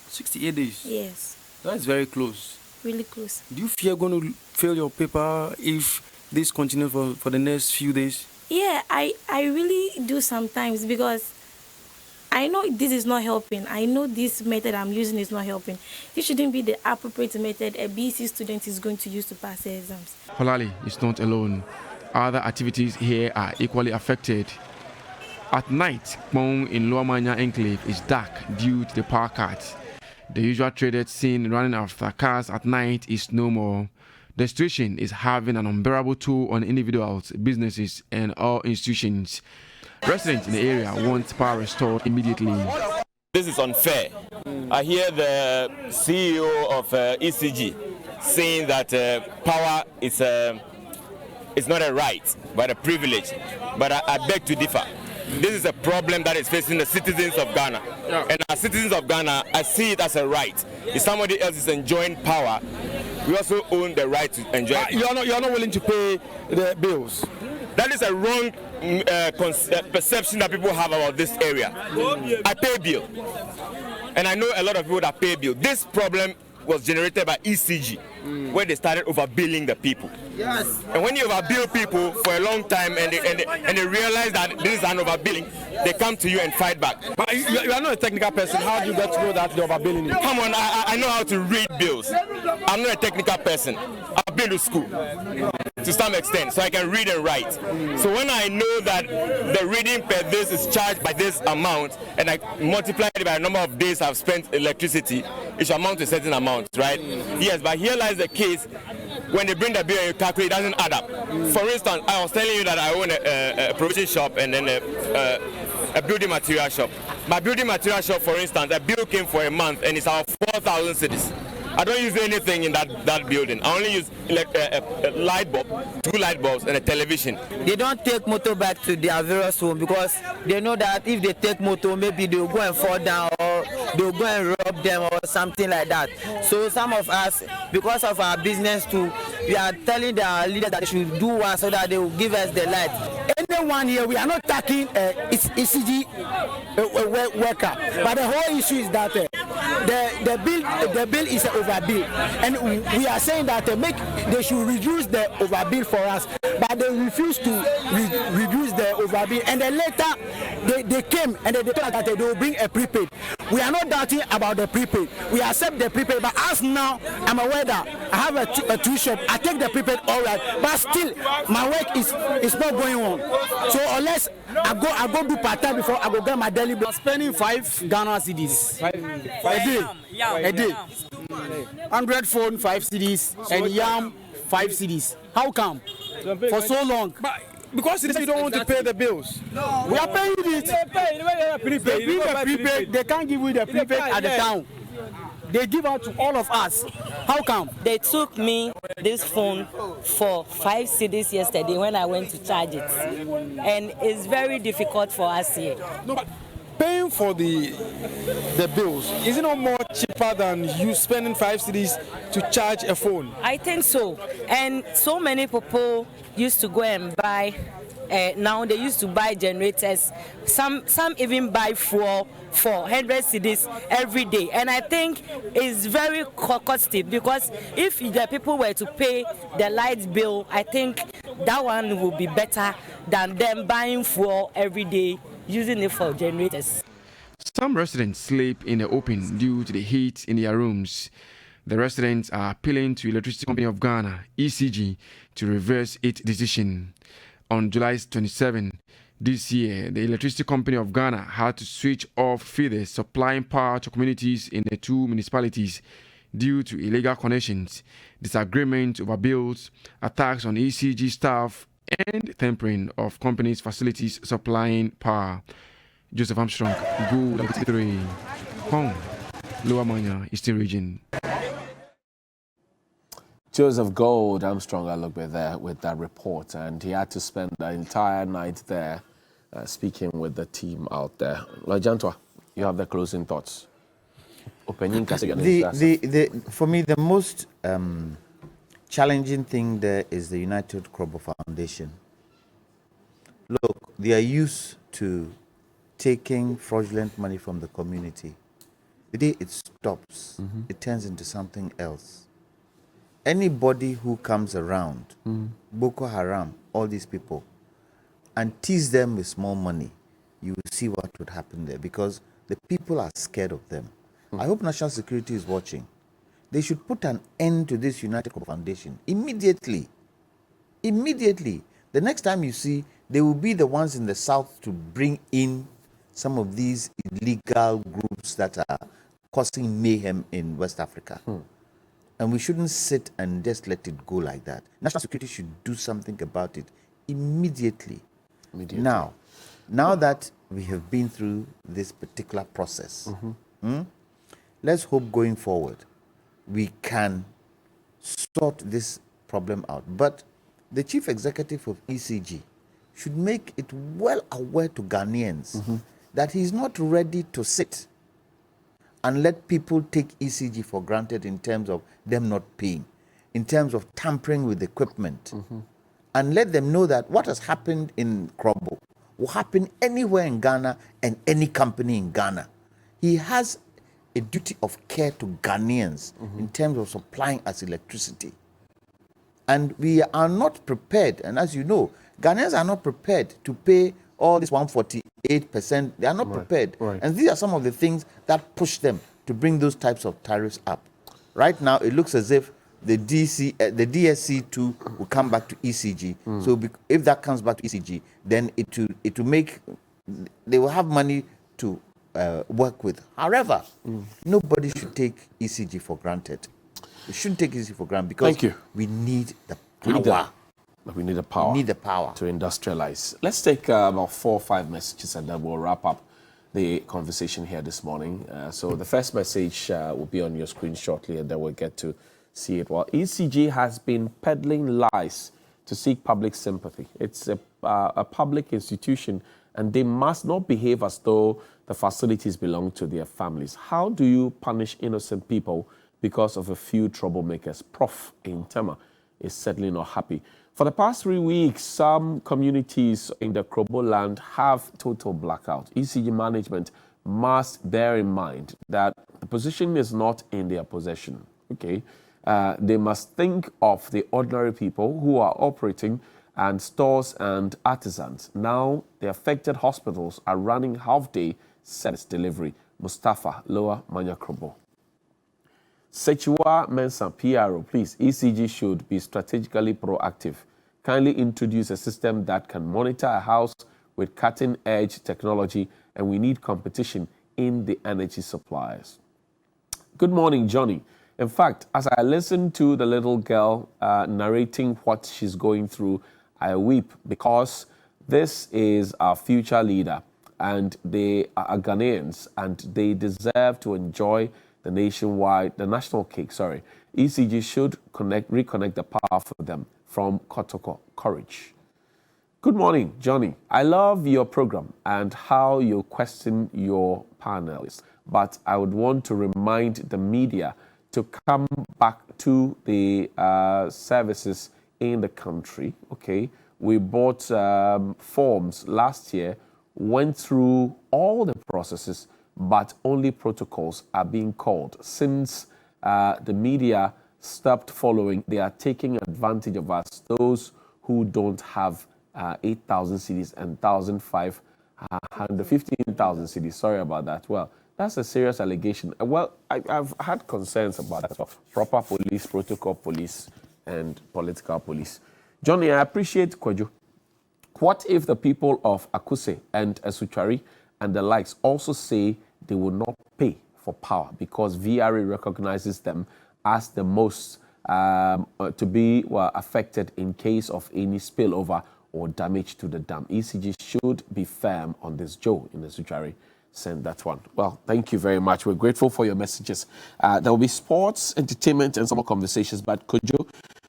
68 days? Yes. That's very close. Really close. Do you fear going to fail your paper if this continues for the next few days? Yeah, I really do sometimes, because I know this is not helping. I know this method I'm using is not helping. This shouldn't be the appropriate method a BEC student is going to use to pass their exams. Holali is not alone. Other activities here are equally affected. At night, Kpong in Lower Manya Enclave is dark due to the power cut. The usual traded scene running after cars at night is no more. The situation is having an unbearable toll on individuals, businesses, and all institutions. Residents in the area want power restored immediately. This is unfair. I hear the CEO of ECG saying that power is not a right, but a privilege. But I beg to differ. This is a problem that is facing the citizens of Ghana. Yeah. And as citizens of Ghana, I see it as a right. If somebody else is enjoying power, we also own the right to enjoy it. You're not willing to pay the bills. That is a wrong perception that people have about this area. I pay bill. And I know a lot of people that pay bill. This problem was generated by ECG, where they started overbilling the people. Yes. And when you overbill people for a long time and they realize that this is an overbilling, they come to you and fight back. But you are not a technical person. How do you get to know that they're overbilling you? Come on, I know how to read bills. I'm not a technical person. I've been to school to some extent, so I can read and write. So when I know that the reading per this is charged by this amount, and I multiply it by the number of days I've spent electricity, it should amount to a certain amount, right? Yes, but here lies the case. When they bring the bill and you calculate, it doesn't add up. For instance, I was telling you that I own a provision shop and then a building material shop. My building material shop, for instance, a bill came for a month and it's our 4,000 cedis. I don't use anything in that building. I only use a light bulb, 2 light bulbs, and a television. They don't take motor back to their various home because they know that if they take motor, maybe they'll go and fall down or they'll go and rob them or something like that. So some of us, because of our business too, we are telling the leaders that they should do one so that they will give us the light. Anyone here, we are not attacking ECG worker, but the whole issue is that the bill is an overbill, and we are saying that they should reduce the overbill for us, but they refuse to reduce the overbill, and then later they came and they told us that they will bring a prepaid. We are not doubting about the prepaid. We accept the prepaid, but as now I'm aware that I have a tool shop. I take the prepaid all right, but still my work is not going on. So unless I go do part time before I go get my daily bill. I'm spending 5 Ghana cedis a day. 100 phone 5 cedis and yam 5 cedis. How come? For so long? Because you don't want to pay the bills. No, we are paying it. They bring the prepaid. They can't give you the prepaid at the town. They give out to all of us. How come? They took me this phone for 5 cedis yesterday when I went to charge it. And it's very difficult for us here. No, but paying for the bills, is it not more cheaper than you spending 5 cedis to charge a phone? I think so. And so many people used to go and buy, now they used to buy generators. Some even buy fuel for 100 cedis every day. And I think it's very costly because if the people were to pay the light bill, I think that one would be better than them buying fuel every day, using it for generators. Some residents sleep in the open due to the heat in their rooms. The residents are appealing to Electricity Company of Ghana, ECG, to reverse its decision. On July 27 this year, the Electricity Company of Ghana had to switch off feeders supplying power to communities in the 2 municipalities due to illegal connections, disagreement over bills, attacks on ECG staff, and tampering of companies' facilities supplying power. Joseph Armstrong, Go TV3, home, Lower Manya, Eastern Region. Joseph Gold Armstrong, I look there with that report, and he had to spend the entire night there speaking with the team out there. Lajantwa, you have the closing thoughts. For me, the most challenging thing there is the United Krobo Foundation. Look, they are used to taking fraudulent money from the community. The day it stops, it turns into something else. Anybody who comes around, Boko Haram, all these people, and tease them with small money, you will see what would happen there because the people are scared of them. I hope National Security is watching. They should put an end to this United Krobo Foundation immediately. Immediately. The next time you see, they will be the ones in the south to bring in some of these illegal groups that are causing mayhem in West Africa. And we shouldn't sit and just let it go like that. National Security should do something about it immediately. Now that we have been through this particular process, let's hope going forward we can sort this problem out. But the chief executive of ECG should make it well aware to Ghanaians that he's not ready to sit and let people take ECG for granted in terms of them not paying, in terms of tampering with equipment, and let them know that what has happened in Krobo will happen anywhere in Ghana and any company in Ghana. He has a duty of care to Ghanaians in terms of supplying us electricity. And we are not prepared, and as you know, Ghanaians are not prepared to pay all this 148%. They are not prepared. And these are some of the things that push them to bring those types of tariffs up. Right now, it looks as if the DSC2 will come back to ECG. So if that comes back to ECG, then it will make, they will have money to work with. However, nobody should take ECG for granted. We shouldn't take ECG for granted because we need the power. We need the power. We need the power to industrialize. Let's take about 4 or 5 messages and then we'll wrap up the conversation here this morning. So the first message will be on your screen shortly, and then we'll get to see it. Well, ECG has been peddling lies to seek public sympathy. It's a public institution, and they must not behave as though the facilities belong to their families. How do you punish innocent people because of a few troublemakers? Prof Intema is certainly not happy. For the past 3 weeks, some communities in the Krobo land have total blackout. ECG management must bear in mind that the position is not in their possession. Okay, they must think of the ordinary people who are operating and stores and artisans. Now, the affected hospitals are running half-day service delivery. Mustafa, Lower Manya, Krobo. Sechiwa Mensa, PRO, please, ECG should be strategically proactive. Kindly introduce a system that can monitor a house with cutting-edge technology, and we need competition in the energy suppliers. Good morning, Johnny. In fact, as I listen to the little girl narrating what she's going through, I weep, because this is our future leader, and they are Ghanaians, and they deserve to enjoy the national cake. ECG should reconnect the power for them. From Kotoko, Courage. Good morning, Johnny. I love your program and how you question your panelists, but I would want to remind the media to come back to the services in the country. Okay, we bought forms last year, went through all the processes, but only protocols are being called. Since the media stopped following, they are taking advantage of us, those who don't have 8,000 cedis and 15,000 cedis. Sorry about that. Well, that's a serious allegation. Well, I've had concerns about that. Proper police, protocol police, and political police. Johnny, I appreciate Kwadwo. What if the people of Akuse and Esuchari and the likes also say they will not pay for power because VRA recognizes them as the most to be affected in case of any spillover or damage to the dam? ECG should be firm on this. Joe in the Suchari sent that one. Well, thank you very much. We're grateful for your messages. There will be sports, entertainment, and some more conversations. But Kojo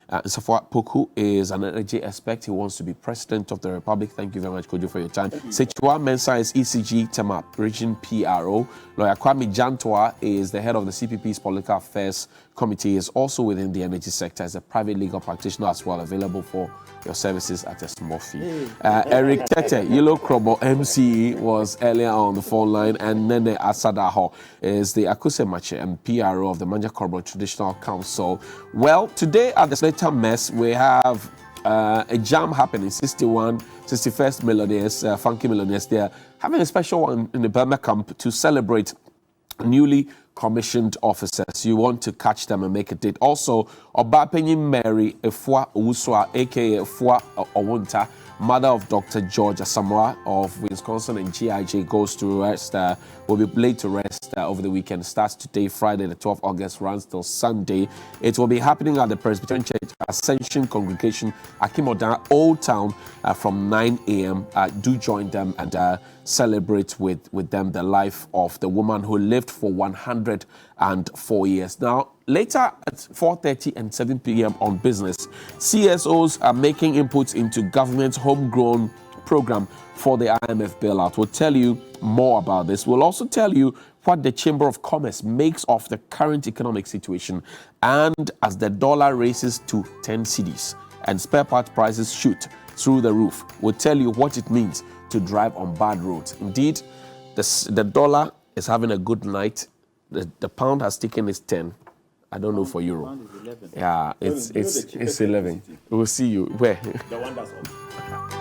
Safwa Poku is an energy expert. He wants to be president of the Republic. Thank you very much, Kojo, for your time. Sechiwa Mensa is ECG Tema Region PRO. Lawyer Kwame Jantoa is the head of the CPP's Political Affairs Committee. He is also within the energy sector as a private legal practitioner as well, available for your services at a small fee. Eric Tete, Yilo Krobo MCE, was earlier on the phone line, and Nene Asadaho is the Akuse Mache and PRO of the Manya Krobo Traditional Council. Well, today at the Slater Mess, we have a jam happening. 61st Millionaires, Funky Millionaires. They're having a special one in the Burma camp to celebrate newly commissioned officers. You want to catch them and make a date. Also, Obapenyi Mary Efua Owuswa, aka Efua Owunta, mother of Dr. George Asamoah of Wisconsin and GIJ, goes to rest, will be laid to rest over the weekend. Starts today, Friday, the 12th August, runs till Sunday. It will be happening at the Presbyterian Church Ascension Congregation, Akimoda, Old Town, from 9 a.m. Do join them and celebrate with them the life of the woman who lived for 104 years. Now, later at 4:30 and 7 p.m. on Business, CSOs are making inputs into government's homegrown program for the IMF bailout. We'll tell you more about this. We'll also tell you what the Chamber of Commerce makes of the current economic situation, and as the dollar races to 10 cedis and spare part prices shoot through the roof, we'll tell you what it means to drive on bad roads. Indeed, the dollar is having a good night. The pound has taken its 10. I don't know for euro. Yeah, it's 11. We'll see you. Where? The one that's on.